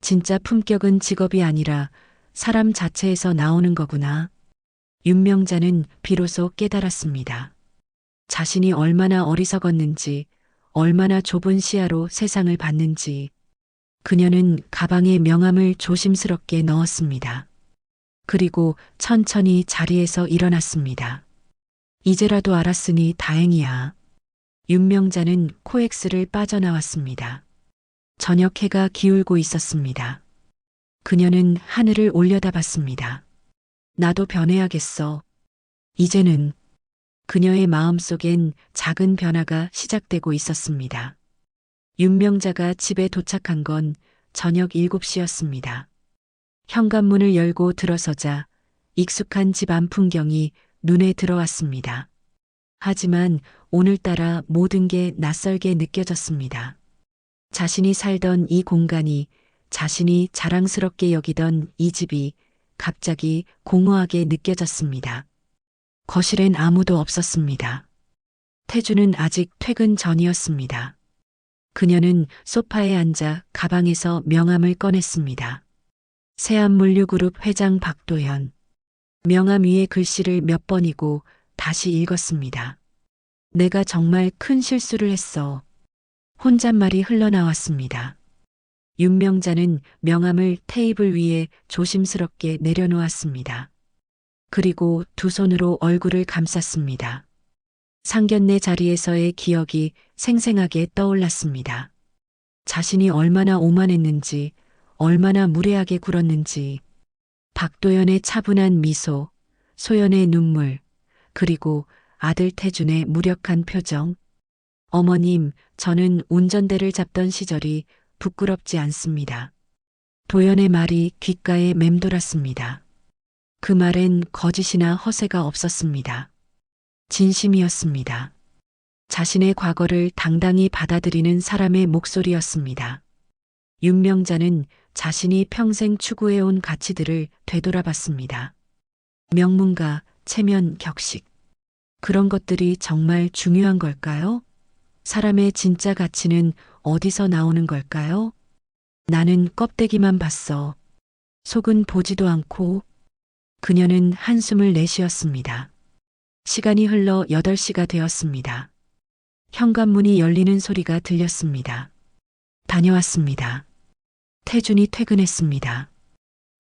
진짜 품격은 직업이 아니라 사람 자체에서 나오는 거구나. 윤명자는 비로소 깨달았습니다. 자신이 얼마나 어리석었는지, 얼마나 좁은 시야로 세상을 봤는지. 그녀는 가방에 명함을 조심스럽게 넣었습니다. 그리고 천천히 자리에서 일어났습니다. 이제라도 알았으니 다행이야. 윤명자는 코엑스를 빠져나왔습니다. 저녁 해가 기울고 있었습니다. 그녀는 하늘을 올려다봤습니다. 나도 변해야겠어. 이제는 그녀의 마음속엔 작은 변화가 시작되고 있었습니다. 윤명자가 집에 도착한 건 저녁 7시였습니다. 현관문을 열고 들어서자 익숙한 집 안 풍경이 눈에 들어왔습니다. 하지만 오늘따라 모든 게 낯설게 느껴졌습니다. 자신이 살던 이 공간이, 자신이 자랑스럽게 여기던 이 집이 갑자기 공허하게 느껴졌습니다. 거실엔 아무도 없었습니다. 태주는 아직 퇴근 전이었습니다. 그녀는 소파에 앉아 가방에서 명함을 꺼냈습니다. 세안물류그룹 회장 박도현. 명함 위에 글씨를 몇 번이고 다시 읽었습니다. 내가 정말 큰 실수를 했어. 혼잣말이 흘러나왔습니다. 윤명자는 명함을 테이블 위에 조심스럽게 내려놓았습니다. 그리고 두 손으로 얼굴을 감쌌습니다. 상견례 자리에서의 기억이 생생하게 떠올랐습니다. 자신이 얼마나 오만했는지, 얼마나 무례하게 굴었는지, 박도연의 차분한 미소, 소연의 눈물, 그리고 아들 태준의 무력한 표정. 어머님, 저는 운전대를 잡던 시절이 부끄럽지 않습니다. 도연의 말이 귓가에 맴돌았습니다. 그 말엔 거짓이나 허세가 없었습니다. 진심이었습니다. 자신의 과거를 당당히 받아들이는 사람의 목소리였습니다. 윤명자는 자신이 평생 추구해온 가치들을 되돌아봤습니다. 명문가, 체면, 격식. 그런 것들이 정말 중요한 걸까요? 사람의 진짜 가치는 어디서 나오는 걸까요? 나는 껍데기만 봤어. 속은 보지도 않고. 그녀는 한숨을 내쉬었습니다. 시간이 흘러 8시가 되었습니다. 현관문이 열리는 소리가 들렸습니다. 다녀왔습니다. 태준이 퇴근했습니다.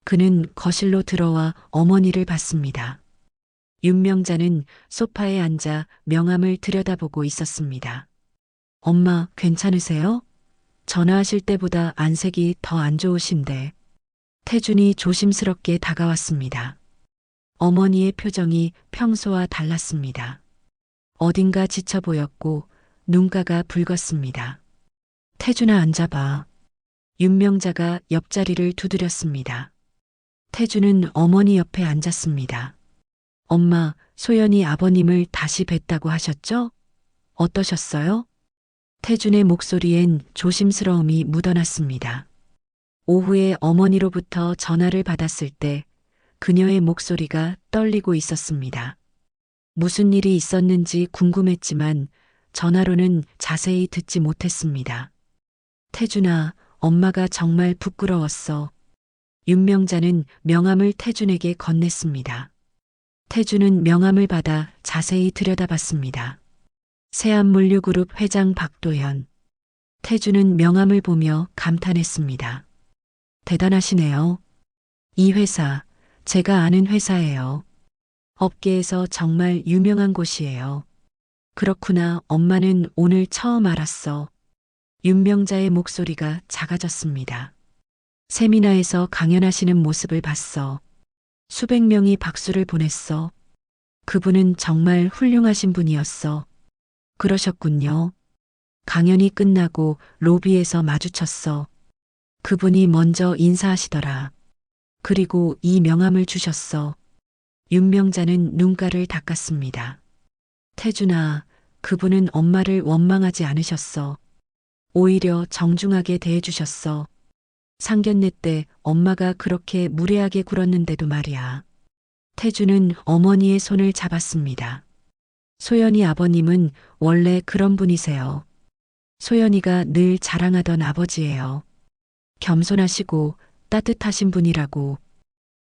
그는 거실로 들어와 어머니를 봤습니다. 윤명자는 소파에 앉아 명함을 들여다보고 있었습니다. 엄마, 괜찮으세요? 전화하실 때보다 안색이 더 안 좋으신데. 태준이 조심스럽게 다가왔습니다. 어머니의 표정이 평소와 달랐습니다. 어딘가 지쳐 보였고 눈가가 붉었습니다. 태준아, 앉아봐. 윤명자가 옆자리를 두드렸습니다. 태준은 어머니 옆에 앉았습니다. 엄마, 소연이 아버님을 다시 뵀다고 하셨죠? 어떠셨어요? 태준의 목소리엔 조심스러움이 묻어났습니다. 오후에 어머니로부터 전화를 받았을 때 그녀의 목소리가 떨리고 있었습니다. 무슨 일이 있었는지 궁금했지만 전화로는 자세히 듣지 못했습니다. 태준아, 엄마가 정말 부끄러웠어. 윤명자는 명함을 태준에게 건넸습니다. 태주는 명함을 받아 자세히 들여다봤습니다. 세안물류그룹 회장 박도연. 태주는 명함을 보며 감탄했습니다. 대단하시네요. 이 회사, 제가 아는 회사예요. 업계에서 정말 유명한 곳이에요. 그렇구나, 엄마는 오늘 처음 알았어. 윤명자의 목소리가 작아졌습니다. 세미나에서 강연하시는 모습을 봤어. 수백 명이 박수를 보냈어. 그분은 정말 훌륭하신 분이었어. 그러셨군요. 강연이 끝나고 로비에서 마주쳤어. 그분이 먼저 인사하시더라. 그리고 이 명함을 주셨어. 윤명자는 눈가를 닦았습니다. 태준아, 그분은 엄마를 원망하지 않으셨어. 오히려 정중하게 대해주셨어. 상견례 때 엄마가 그렇게 무례하게 굴었는데도 말이야. 태주는 어머니의 손을 잡았습니다. 소연이 아버님은 원래 그런 분이세요. 소연이가 늘 자랑하던 아버지예요. 겸손하시고 따뜻하신 분이라고.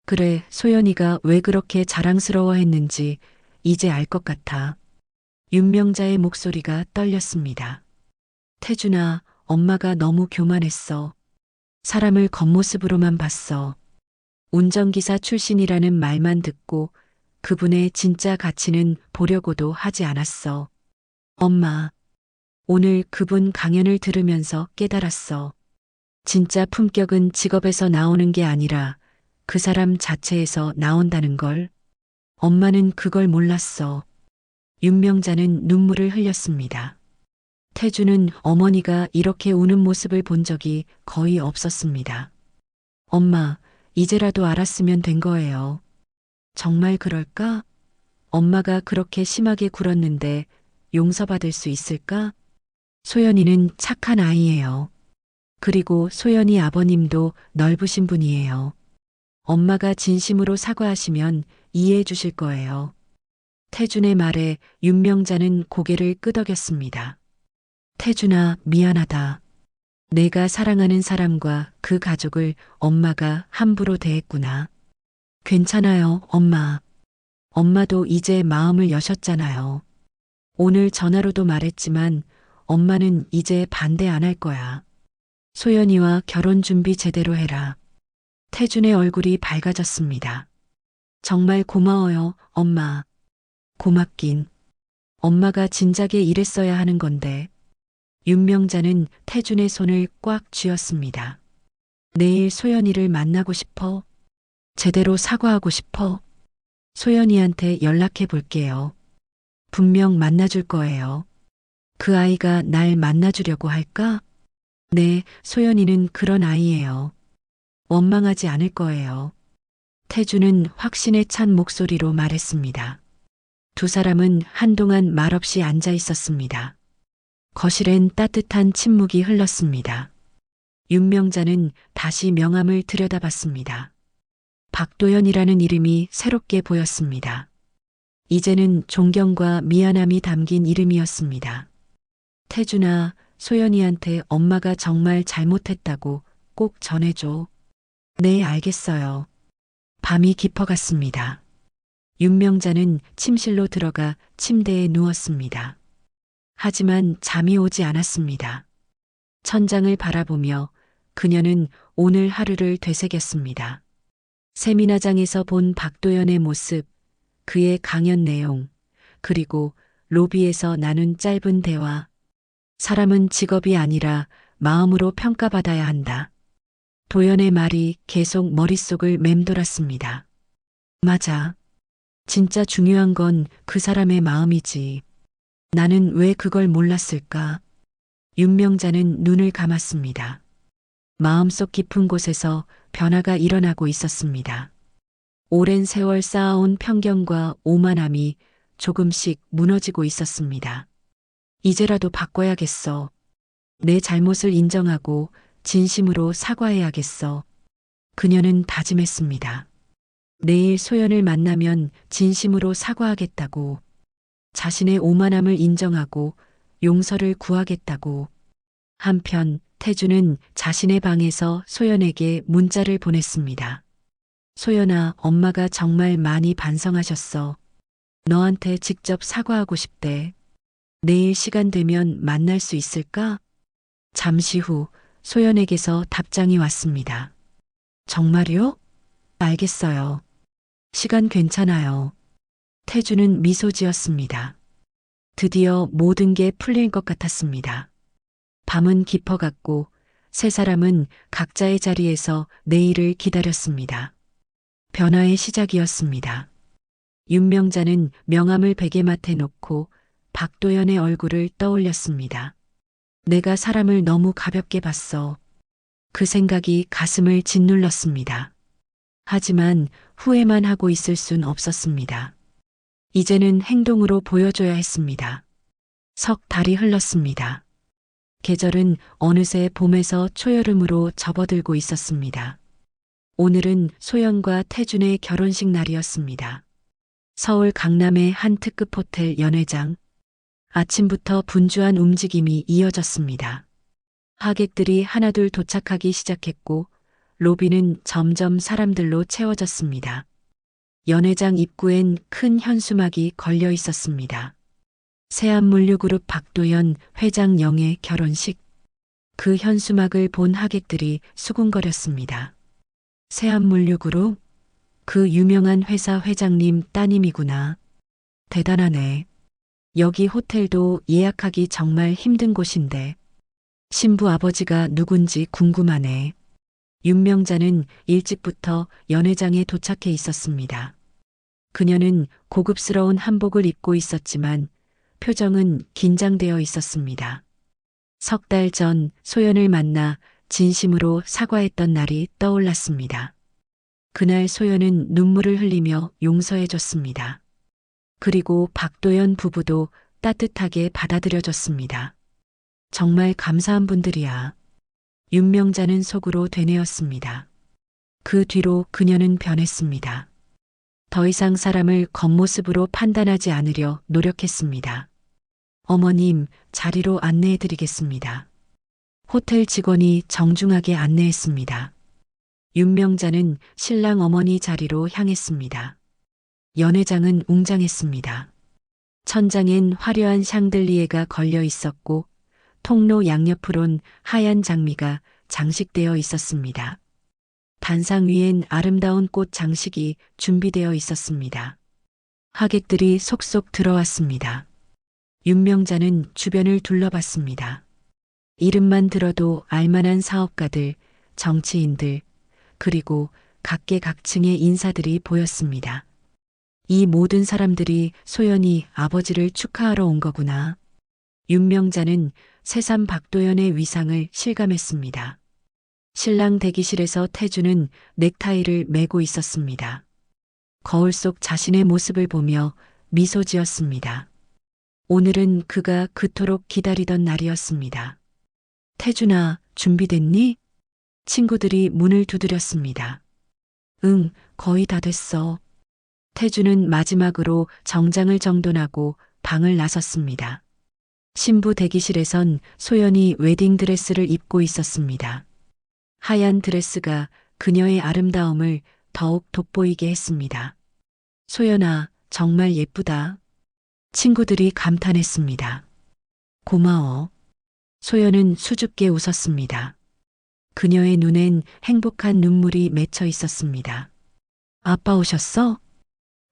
그래, 소연이가 왜 그렇게 자랑스러워했는지 이제 알 것 같아. 윤명자의 목소리가 떨렸습니다. 태준아, 엄마가 너무 교만했어. 사람을 겉모습으로만 봤어. 운전기사 출신이라는 말만 듣고 그분의 진짜 가치는 보려고도 하지 않았어. 엄마, 오늘 그분 강연을 들으면서 깨달았어. 진짜 품격은 직업에서 나오는 게 아니라 그 사람 자체에서 나온다는 걸. 엄마는 그걸 몰랐어. 윤명자는 눈물을 흘렸습니다. 태주는 어머니가 이렇게 우는 모습을 본 적이 거의 없었습니다. 엄마, 이제라도 알았으면 된 거예요. 정말 그럴까? 엄마가 그렇게 심하게 굴었는데 용서받을 수 있을까? 소연이는 착한 아이예요. 그리고 소연이 아버님도 넓으신 분이에요. 엄마가 진심으로 사과하시면 이해해 주실 거예요. 태준의 말에 윤명자는 고개를 끄덕였습니다. 태준아, 미안하다. 내가 사랑하는 사람과 그 가족을 엄마가 함부로 대했구나. 괜찮아요, 엄마. 엄마도 이제 마음을 여셨잖아요. 오늘 전화로도 말했지만 엄마는 이제 반대 안 할 거야. 소연이와 결혼 준비 제대로 해라. 태준의 얼굴이 밝아졌습니다. 정말 고마워요, 엄마. 고맙긴. 엄마가 진작에 이랬어야 하는 건데. 윤명자는 태준의 손을 꽉 쥐었습니다. 내일 소연이를 만나고 싶어. 제대로 사과하고 싶어. 소연이한테 연락해 볼게요. 분명 만나줄 거예요. 그 아이가 날 만나주려고 할까? 네, 소연이는 그런 아이예요. 원망하지 않을 거예요. 태준은 확신에 찬 목소리로 말했습니다. 두 사람은 한동안 말없이 앉아 있었습니다. 거실엔 따뜻한 침묵이 흘렀습니다. 윤명자는 다시 명함을 들여다봤습니다. 박도연이라는 이름이 새롭게 보였습니다. 이제는 존경과 미안함이 담긴 이름이었습니다. 태준아, 소연이한테 엄마가 정말 잘못했다고 꼭 전해줘. 네, 알겠어요. 밤이 깊어갔습니다. 윤명자는 침실로 들어가 침대에 누웠습니다. 하지만 잠이 오지 않았습니다. 천장을 바라보며 그녀는 오늘 하루를 되새겼습니다. 세미나장에서 본 박도연의 모습, 그의 강연 내용, 그리고 로비에서 나눈 짧은 대화. 사람은 직업이 아니라 마음으로 평가받아야 한다. 도연의 말이 계속 머릿속을 맴돌았습니다. 맞아. 진짜 중요한 건 그 사람의 마음이지. 나는 왜 그걸 몰랐을까? 윤명자는 눈을 감았습니다. 마음속 깊은 곳에서 변화가 일어나고 있었습니다. 오랜 세월 쌓아온 편견과 오만함이 조금씩 무너지고 있었습니다. 이제라도 바꿔야겠어. 내 잘못을 인정하고 진심으로 사과해야겠어. 그녀는 다짐했습니다. 내일 소연을 만나면 진심으로 사과하겠다고. 자신의 오만함을 인정하고 용서를 구하겠다고. 한편 태주는 자신의 방에서 소연에게 문자를 보냈습니다. 소연아, 엄마가 정말 많이 반성하셨어. 너한테 직접 사과하고 싶대. 내일 시간 되면 만날 수 있을까? 잠시 후 소연에게서 답장이 왔습니다. 정말요? 알겠어요. 시간 괜찮아요. 태주는 미소 지었습니다. 드디어 모든 게 풀릴 것 같았습니다. 밤은 깊어갔고 세 사람은 각자의 자리에서 내일을 기다렸습니다. 변화의 시작이었습니다. 윤명자는 명함을 베개맡에 놓고 박도연의 얼굴을 떠올렸습니다. 내가 사람을 너무 가볍게 봤어. 그 생각이 가슴을 짓눌렀습니다. 하지만 후회만 하고 있을 순 없었습니다. 이제는 행동으로 보여줘야 했습니다. 석 달이 흘렀습니다. 계절은 어느새 봄에서 초여름으로 접어들고 있었습니다. 오늘은 소연과 태준의 결혼식 날이었습니다. 서울 강남의 한 특급 호텔 연회장. 아침부터 분주한 움직임이 이어졌습니다. 하객들이 하나둘 도착하기 시작했고 로비는 점점 사람들로 채워졌습니다. 연회장 입구엔 큰 현수막이 걸려 있었습니다. 세안물류그룹 박도연 회장 영의 결혼식. 그 현수막을 본 하객들이 수군거렸습니다. 세안물류그룹? 그 유명한 회사 회장님 따님이구나. 대단하네. 여기 호텔도 예약하기 정말 힘든 곳인데. 신부 아버지가 누군지 궁금하네. 윤명자는 일찍부터 연회장에 도착해 있었습니다. 그녀는 고급스러운 한복을 입고 있었지만 표정은 긴장되어 있었습니다. 석 달 전 소연을 만나 진심으로 사과했던 날이 떠올랐습니다. 그날 소연은 눈물을 흘리며 용서해줬습니다. 그리고 박도연 부부도 따뜻하게 받아들여줬습니다. 정말 감사한 분들이야. 윤명자는 속으로 되뇌었습니다. 그 뒤로 그녀는 변했습니다. 더 이상 사람을 겉모습으로 판단하지 않으려 노력했습니다. 어머님, 자리로 안내해드리겠습니다. 호텔 직원이 정중하게 안내했습니다. 윤명자는 신랑 어머니 자리로 향했습니다. 연회장은 웅장했습니다. 천장엔 화려한 샹들리에가 걸려 있었고 통로 양옆으론 하얀 장미가 장식되어 있었습니다. 단상 위엔 아름다운 꽃 장식이 준비되어 있었습니다. 하객들이 속속 들어왔습니다. 윤명자는 주변을 둘러봤습니다. 이름만 들어도 알만한 사업가들, 정치인들, 그리고 각계각층의 인사들이 보였습니다. 이 모든 사람들이 소연이 아버지를 축하하러 온 거구나. 윤명자는 새삼 박도연의 위상을 실감했습니다. 신랑 대기실에서 태주는 넥타이를 매고 있었습니다. 거울 속 자신의 모습을 보며 미소 지었습니다. 오늘은 그가 그토록 기다리던 날이었습니다. 태준아, 준비됐니? 친구들이 문을 두드렸습니다. 응, 거의 다 됐어. 태준은 마지막으로 정장을 정돈하고 방을 나섰습니다. 신부 대기실에선 소연이 웨딩드레스를 입고 있었습니다. 하얀 드레스가 그녀의 아름다움을 더욱 돋보이게 했습니다. 소연아, 정말 예쁘다. 친구들이 감탄했습니다. 고마워. 소연은 수줍게 웃었습니다. 그녀의 눈엔 행복한 눈물이 맺혀 있었습니다. 아빠 오셨어?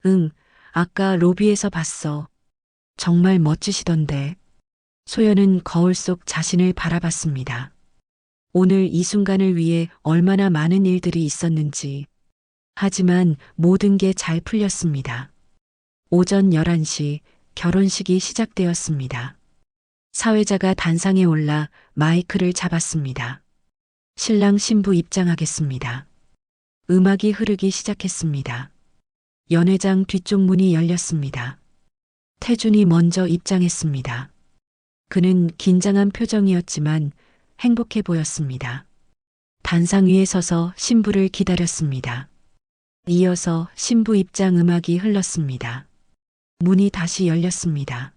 응, 아까 로비에서 봤어. 정말 멋지시던데. 소연은 거울 속 자신을 바라봤습니다. 오늘 이 순간을 위해 얼마나 많은 일들이 있었는지. 하지만 모든 게 잘 풀렸습니다. 오전 11시 결혼식이 시작되었습니다. 사회자가 단상에 올라 마이크를 잡았습니다. 신랑 신부 입장하겠습니다. 음악이 흐르기 시작했습니다. 연회장 뒤쪽 문이 열렸습니다. 태준이 먼저 입장했습니다. 그는 긴장한 표정이었지만 행복해 보였습니다. 단상 위에 서서 신부를 기다렸습니다. 이어서 신부 입장 음악이 흘렀습니다. 문이 다시 열렸습니다.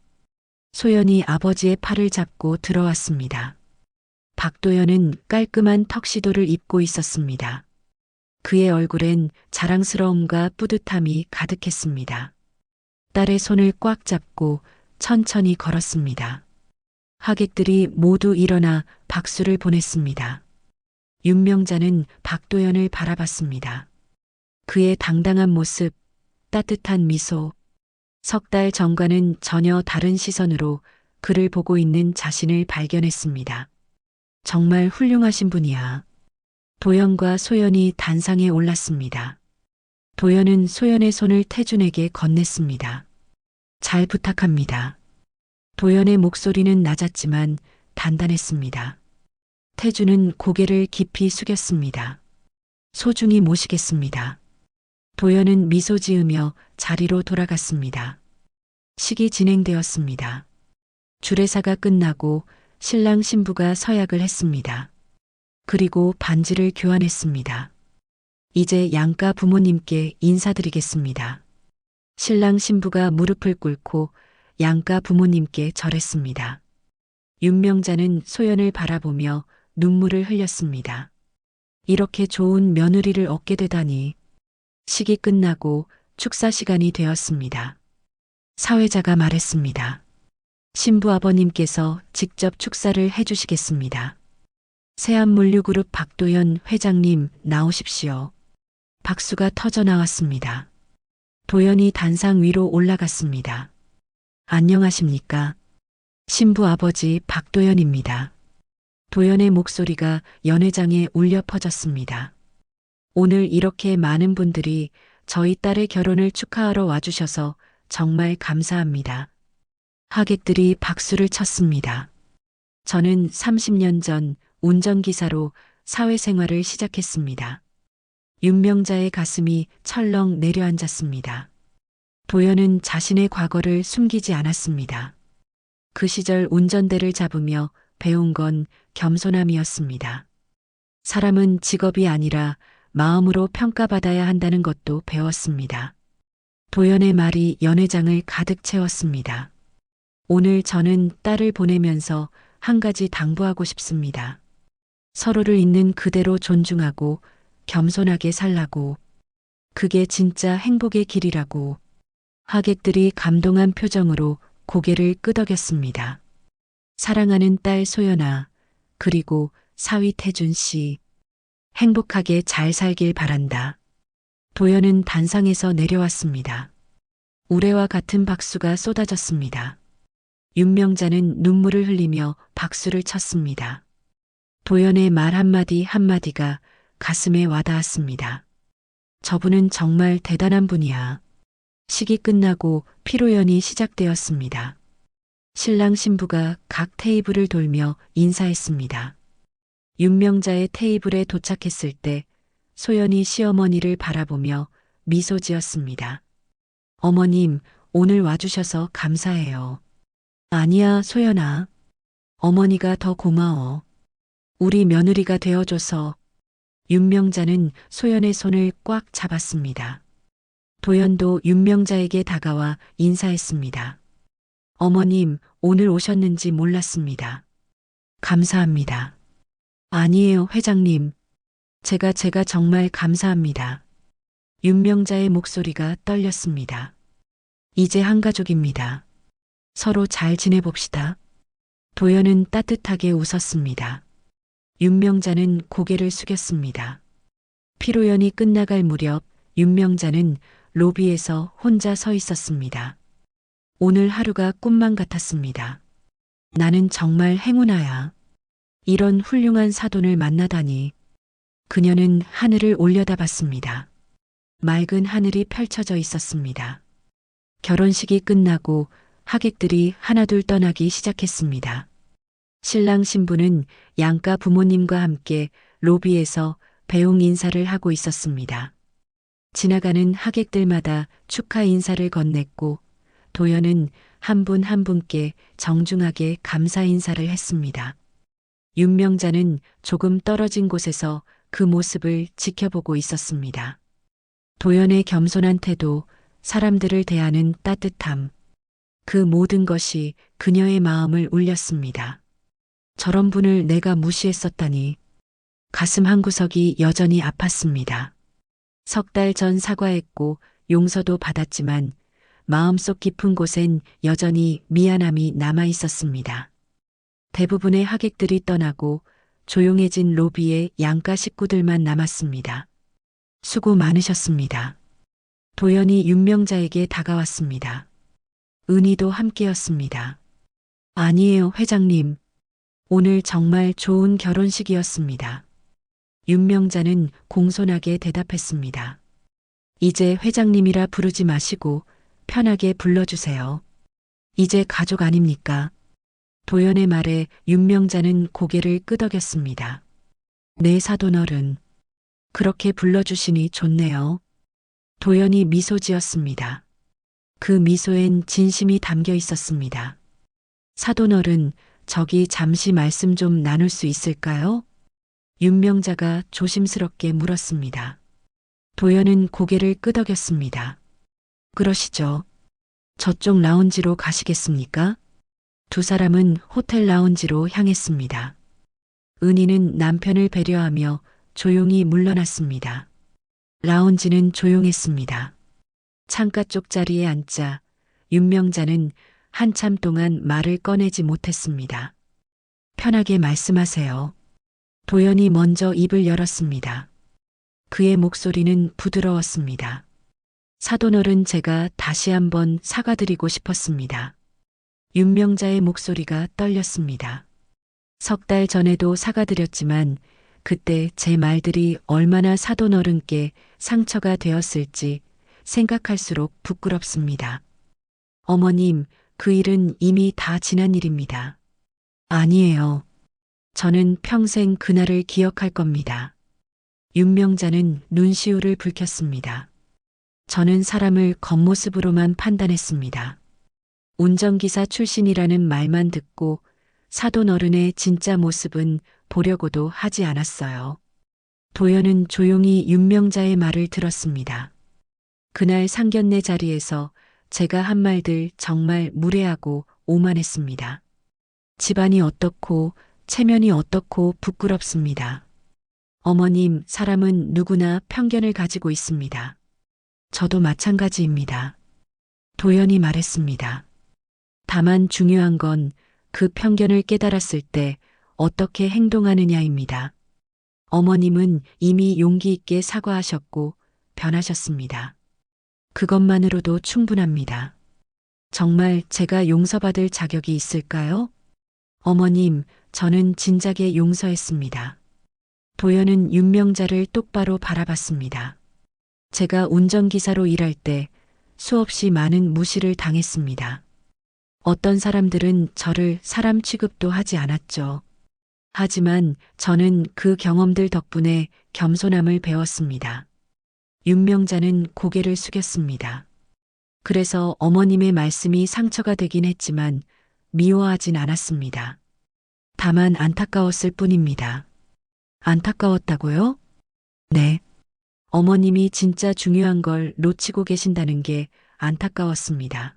소연이 아버지의 팔을 잡고 들어왔습니다. 박도연은 깔끔한 턱시도를 입고 있었습니다. 그의 얼굴엔 자랑스러움과 뿌듯함이 가득했습니다. 딸의 손을 꽉 잡고 천천히 걸었습니다. 하객들이 모두 일어나 박수를 보냈습니다. 윤명자는 박도연을 바라봤습니다. 그의 당당한 모습, 따뜻한 미소, 석 달 전과는 전혀 다른 시선으로 그를 보고 있는 자신을 발견했습니다. 정말 훌륭하신 분이야. 도연과 소연이 단상에 올랐습니다. 도연은 소연의 손을 태준에게 건넸습니다. 잘 부탁합니다. 도연의 목소리는 낮았지만 단단했습니다. 태준은 고개를 깊이 숙였습니다. 소중히 모시겠습니다. 도연은 미소 지으며 자리로 돌아갔습니다. 식이 진행되었습니다. 주례사가 끝나고 신랑 신부가 서약을 했습니다. 그리고 반지를 교환했습니다. 이제 양가 부모님께 인사드리겠습니다. 신랑 신부가 무릎을 꿇고 양가 부모님께 절했습니다. 윤명자는 소연을 바라보며 눈물을 흘렸습니다. 이렇게 좋은 며느리를 얻게 되다니. 식이 끝나고 축사 시간이 되었습니다. 사회자가 말했습니다. 신부 아버님께서 직접 축사를 해주시겠습니다. 세안물류그룹 박도연 회장님 나오십시오. 박수가 터져 나왔습니다. 도연이 단상 위로 올라갔습니다. 안녕하십니까? 신부 아버지 박도연입니다. 도연의 목소리가 연회장에 울려 퍼졌습니다. 오늘 이렇게 많은 분들이 저희 딸의 결혼을 축하하러 와주셔서 정말 감사합니다. 하객들이 박수를 쳤습니다. 저는 30년 전 운전기사로 사회생활을 시작했습니다. 윤명자의 가슴이 철렁 내려앉았습니다. 도연은 자신의 과거를 숨기지 않았습니다. 그 시절 운전대를 잡으며 배운 건 겸손함이었습니다. 사람은 직업이 아니라 마음으로 평가받아야 한다는 것도 배웠습니다. 도연의 말이 연회장을 가득 채웠습니다. 오늘 저는 딸을 보내면서 한 가지 당부하고 싶습니다. 서로를 있는 그대로 존중하고 겸손하게 살라고. 그게 진짜 행복의 길이라고. 하객들이 감동한 표정으로 고개를 끄덕였습니다. 사랑하는 딸 소연아, 그리고 사위 태준 씨. 행복하게 잘 살길 바란다. 도연은 단상에서 내려왔습니다. 우레와 같은 박수가 쏟아졌습니다. 윤명자는 눈물을 흘리며 박수를 쳤습니다. 도연의 말 한마디 한마디가 가슴에 와닿았습니다. 저분은 정말 대단한 분이야. 식이 끝나고 피로연이 시작되었습니다. 신랑 신부가 각 테이블을 돌며 인사했습니다. 윤명자의 테이블에 도착했을 때 소연이 시어머니를 바라보며 미소 지었습니다. 어머님, 오늘 와주셔서 감사해요. 아니야, 소연아. 어머니가 더 고마워. 우리 며느리가 되어줘서. 윤명자는 소연의 손을 꽉 잡았습니다. 도연도 윤명자에게 다가와 인사했습니다. 어머님, 오늘 오셨는지 몰랐습니다. 감사합니다. 아니에요, 회장님. 제가 정말 감사합니다. 윤명자의 목소리가 떨렸습니다. 이제 한 가족입니다. 서로 잘 지내봅시다. 도연은 따뜻하게 웃었습니다. 윤명자는 고개를 숙였습니다. 피로연이 끝나갈 무렵 윤명자는 로비에서 혼자 서 있었습니다. 오늘 하루가 꿈만 같았습니다. 나는 정말 행운아야. 이런 훌륭한 사돈을 만나다니. 그녀는 하늘을 올려다봤습니다. 맑은 하늘이 펼쳐져 있었습니다. 결혼식이 끝나고 하객들이 하나둘 떠나기 시작했습니다. 신랑 신부는 양가 부모님과 함께 로비에서 배웅 인사를 하고 있었습니다. 지나가는 하객들마다 축하 인사를 건넸고 도연은 한 분 한 분께 정중하게 감사 인사를 했습니다. 윤명자는 조금 떨어진 곳에서 그 모습을 지켜보고 있었습니다. 도연의 겸손한 태도, 사람들을 대하는 따뜻함, 그 모든 것이 그녀의 마음을 울렸습니다. 저런 분을 내가 무시했었다니. 가슴 한구석이 여전히 아팠습니다. 석 달 전 사과했고 용서도 받았지만 마음속 깊은 곳엔 여전히 미안함이 남아 있었습니다. 대부분의 하객들이 떠나고 조용해진 로비에 양가 식구들만 남았습니다. 수고 많으셨습니다. 도연이 윤명자에게 다가왔습니다. 은희도 함께였습니다. 아니에요, 회장님. 오늘 정말 좋은 결혼식이었습니다. 윤명자는 공손하게 대답했습니다. 이제 회장님이라 부르지 마시고 편하게 불러주세요. 이제 가족 아닙니까? 도연의 말에 윤명자는 고개를 끄덕였습니다. 네, 사돈어른. 그렇게 불러주시니 좋네요. 도연이 미소 지었습니다. 그 미소엔 진심이 담겨 있었습니다. 사돈어른, 저기 잠시 말씀 좀 나눌 수 있을까요? 윤명자가 조심스럽게 물었습니다. 도연은 고개를 끄덕였습니다. 그러시죠. 저쪽 라운지로 가시겠습니까? 두 사람은 호텔 라운지로 향했습니다. 은희는 남편을 배려하며 조용히 물러났습니다. 라운지는 조용했습니다. 창가 쪽 자리에 앉자 윤명자는 한참 동안 말을 꺼내지 못했습니다. 편하게 말씀하세요. 도연이 먼저 입을 열었습니다. 그의 목소리는 부드러웠습니다. 사돈어른, 제가 다시 한번 사과드리고 싶었습니다. 윤명자의 목소리가 떨렸습니다. 석 달 전에도 사과드렸지만 그때 제 말들이 얼마나 사돈어른께 상처가 되었을지 생각할수록 부끄럽습니다. 어머님, 그 일은 이미 다 지난 일입니다. 아니에요. 저는 평생 그날을 기억할 겁니다. 윤명자는 눈시울을 붉혔습니다. 저는 사람을 겉모습으로만 판단했습니다. 운전기사 출신이라는 말만 듣고 사돈어른의 진짜 모습은 보려고도 하지 않았어요. 도연은 조용히 윤명자의 말을 들었습니다. 그날 상견례 자리에서 제가 한 말들 정말 무례하고 오만했습니다. 집안이 어떻고 체면이 어떻고 부끄럽습니다. 어머님, 사람은 누구나 편견을 가지고 있습니다. 저도 마찬가지입니다. 도연이 말했습니다. 다만 중요한 건 그 편견을 깨달았을 때 어떻게 행동하느냐입니다. 어머님은 이미 용기 있게 사과하셨고 변하셨습니다. 그것만으로도 충분합니다. 정말 제가 용서받을 자격이 있을까요? 어머님, 저는 진작에 용서했습니다. 도연은 윤명자를 똑바로 바라봤습니다. 제가 운전기사로 일할 때 수없이 많은 무시를 당했습니다. 어떤 사람들은 저를 사람 취급도 하지 않았죠. 하지만 저는 그 경험들 덕분에 겸손함을 배웠습니다. 윤명자는 고개를 숙였습니다. 그래서 어머님의 말씀이 상처가 되긴 했지만 미워하진 않았습니다. 다만 안타까웠을 뿐입니다. 안타까웠다고요? 네. 어머님이 진짜 중요한 걸 놓치고 계신다는 게 안타까웠습니다.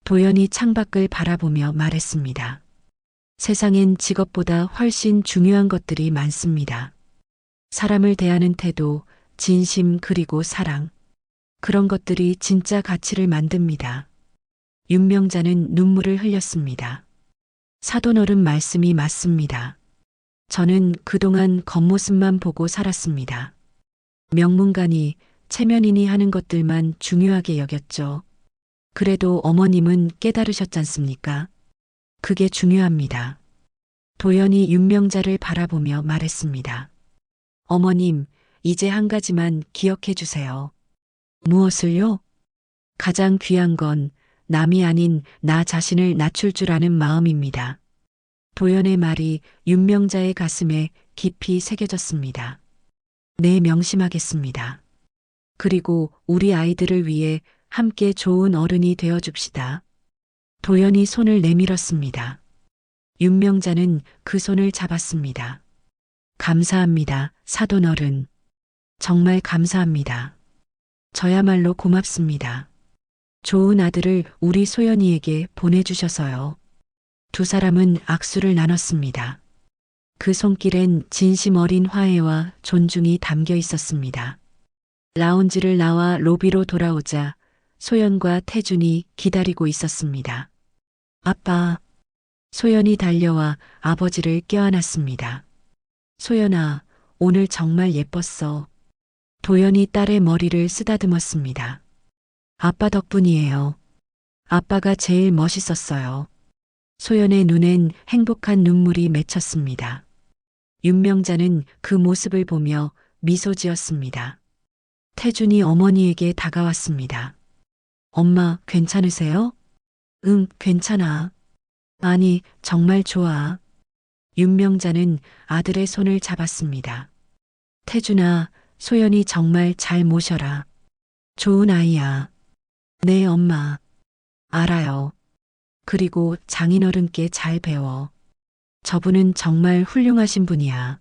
도연이 창밖을 바라보며 말했습니다. 세상엔 직업보다 훨씬 중요한 것들이 많습니다. 사람을 대하는 태도, 진심 그리고 사랑. 그런 것들이 진짜 가치를 만듭니다. 윤명자는 눈물을 흘렸습니다. 사돈어른 말씀이 맞습니다. 저는 그동안 겉모습만 보고 살았습니다. 명문가니 체면이니 하는 것들만 중요하게 여겼죠. 그래도 어머님은 깨달으셨잖습니까? 그게 중요합니다. 도연이 윤명자를 바라보며 말했습니다. 어머님, 이제 한 가지만 기억해 주세요. 무엇을요? 가장 귀한 건 남이 아닌 나 자신을 낮출 줄 아는 마음입니다. 도연의 말이 윤명자의 가슴에 깊이 새겨졌습니다. 네, 명심하겠습니다. 그리고 우리 아이들을 위해 함께 좋은 어른이 되어 줍시다. 도연이 손을 내밀었습니다. 윤명자는 그 손을 잡았습니다. 감사합니다, 사돈어른. 정말 감사합니다. 저야말로 고맙습니다. 좋은 아들을 우리 소연이에게 보내주셔서요. 두 사람은 악수를 나눴습니다. 그 손길엔 진심 어린 화해와 존중이 담겨 있었습니다. 라운지를 나와 로비로 돌아오자 소연과 태준이 기다리고 있었습니다. 아빠. 소연이 달려와 아버지를 껴안았습니다. 소연아, 오늘 정말 예뻤어. 도연이 딸의 머리를 쓰다듬었습니다. 아빠 덕분이에요. 아빠가 제일 멋있었어요. 소연의 눈엔 행복한 눈물이 맺혔습니다. 윤명자는 그 모습을 보며 미소 지었습니다. 태준이 어머니에게 다가왔습니다. 엄마, 괜찮으세요? 응, 괜찮아. 아니, 정말 좋아. 윤명자는 아들의 손을 잡았습니다. 태준아, 소연이 정말 잘 모셔라. 좋은 아이야. 네, 엄마. 알아요. 그리고 장인어른께 잘 배워. 저분은 정말 훌륭하신 분이야.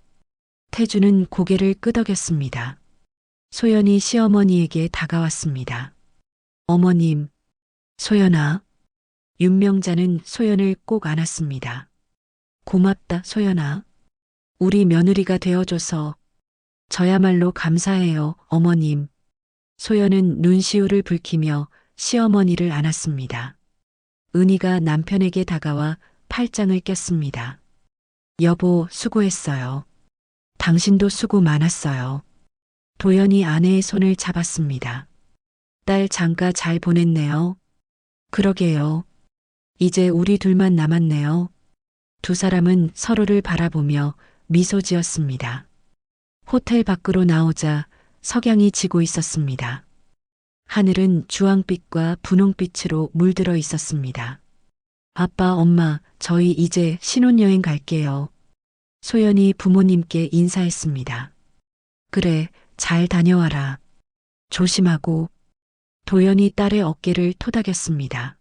태준은 고개를 끄덕였습니다. 소연이 시어머니에게 다가왔습니다. 어머님, 소연아. 윤명자는 소연을 꼭 안았습니다. 고맙다, 소연아. 우리 며느리가 되어줘서 저야말로 감사해요, 어머님. 소연은 눈시울을 붉히며 시어머니를 안았습니다. 은희가 남편에게 다가와 팔짱을 꼈습니다. 여보, 수고했어요. 당신도 수고 많았어요. 도연이 아내의 손을 잡았습니다. 딸 장가 잘 보냈네요. 그러게요. 이제 우리 둘만 남았네요. 두 사람은 서로를 바라보며 미소 지었습니다. 호텔 밖으로 나오자 석양이 지고 있었습니다. 하늘은 주황빛과 분홍빛으로 물들어 있었습니다. 아빠, 엄마, 저희 이제 신혼여행 갈게요. 소연이 부모님께 인사했습니다. 그래, 잘 다녀와라. 조심하고. 도연이 딸의 어깨를 토닥였습니다.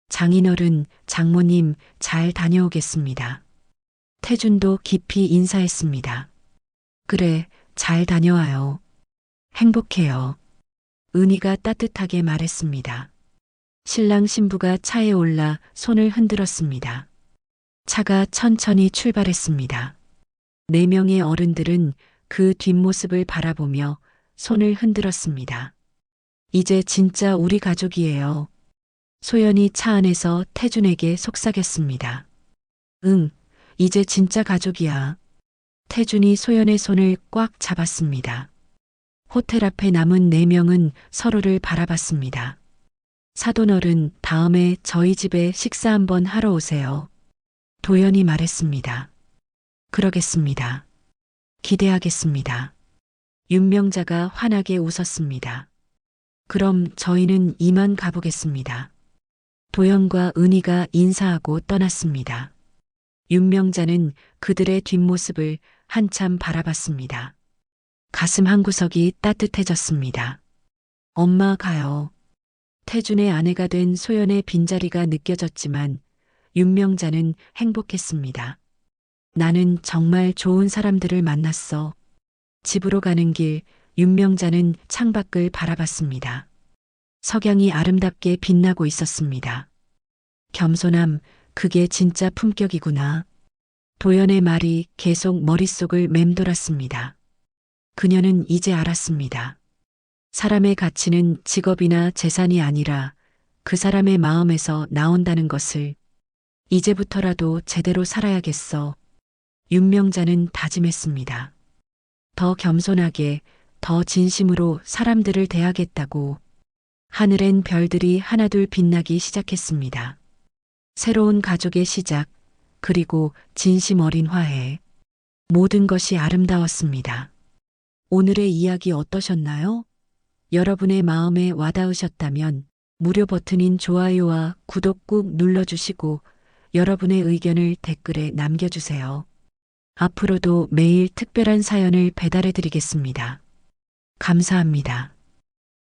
장인어른, 장모님, 잘 다녀오겠습니다. 태준도 깊이 인사했습니다. 그래, 잘 다녀와요. 행복해요. 은희가 따뜻하게 말했습니다. 신랑 신부가 차에 올라 손을 흔들었습니다. 차가 천천히 출발했습니다. 4명의 어른들은 그 뒷모습을 바라보며 손을 흔들었습니다. 이제 진짜 우리 가족이에요. 소연이 차 안에서 태준에게 속삭였습니다. 응, 이제 진짜 가족이야. 태준이 소연의 손을 꽉 잡았습니다. 호텔 앞에 남은 4명은 서로를 바라봤습니다. 사돈어른, 다음에 저희 집에 식사 한번 하러 오세요. 도연이 말했습니다. 그러겠습니다. 기대하겠습니다. 윤명자가 환하게 웃었습니다. 그럼 저희는 이만 가보겠습니다. 도연과 은희가 인사하고 떠났습니다. 윤명자는 그들의 뒷모습을 한참 바라봤습니다. 가슴 한구석이 따뜻해졌습니다. 엄마 가요. 태준의 아내가 된 소연의 빈자리가 느껴졌지만 윤명자는 행복했습니다. 나는 정말 좋은 사람들을 만났어. 집으로 가는 길 윤명자는 창밖을 바라봤습니다. 석양이 아름답게 빛나고 있었습니다. 겸손함, 그게 진짜 품격이구나. 도연의 말이 계속 머릿속을 맴돌았습니다. 그녀는 이제 알았습니다. 사람의 가치는 직업이나 재산이 아니라 그 사람의 마음에서 나온다는 것을. 이제부터라도 제대로 살아야겠어. 윤명자는 다짐했습니다. 더 겸손하게, 더 진심으로 사람들을 대하겠다고. 하늘엔 별들이 하나둘 빛나기 시작했습니다. 새로운 가족의 시작, 그리고 진심 어린 화해. 모든 것이 아름다웠습니다. 오늘의 이야기 어떠셨나요? 여러분의 마음에 와닿으셨다면 무료 버튼인 좋아요와 구독 꾹 눌러주시고 여러분의 의견을 댓글에 남겨주세요. 앞으로도 매일 특별한 사연을 배달해 드리겠습니다. 감사합니다.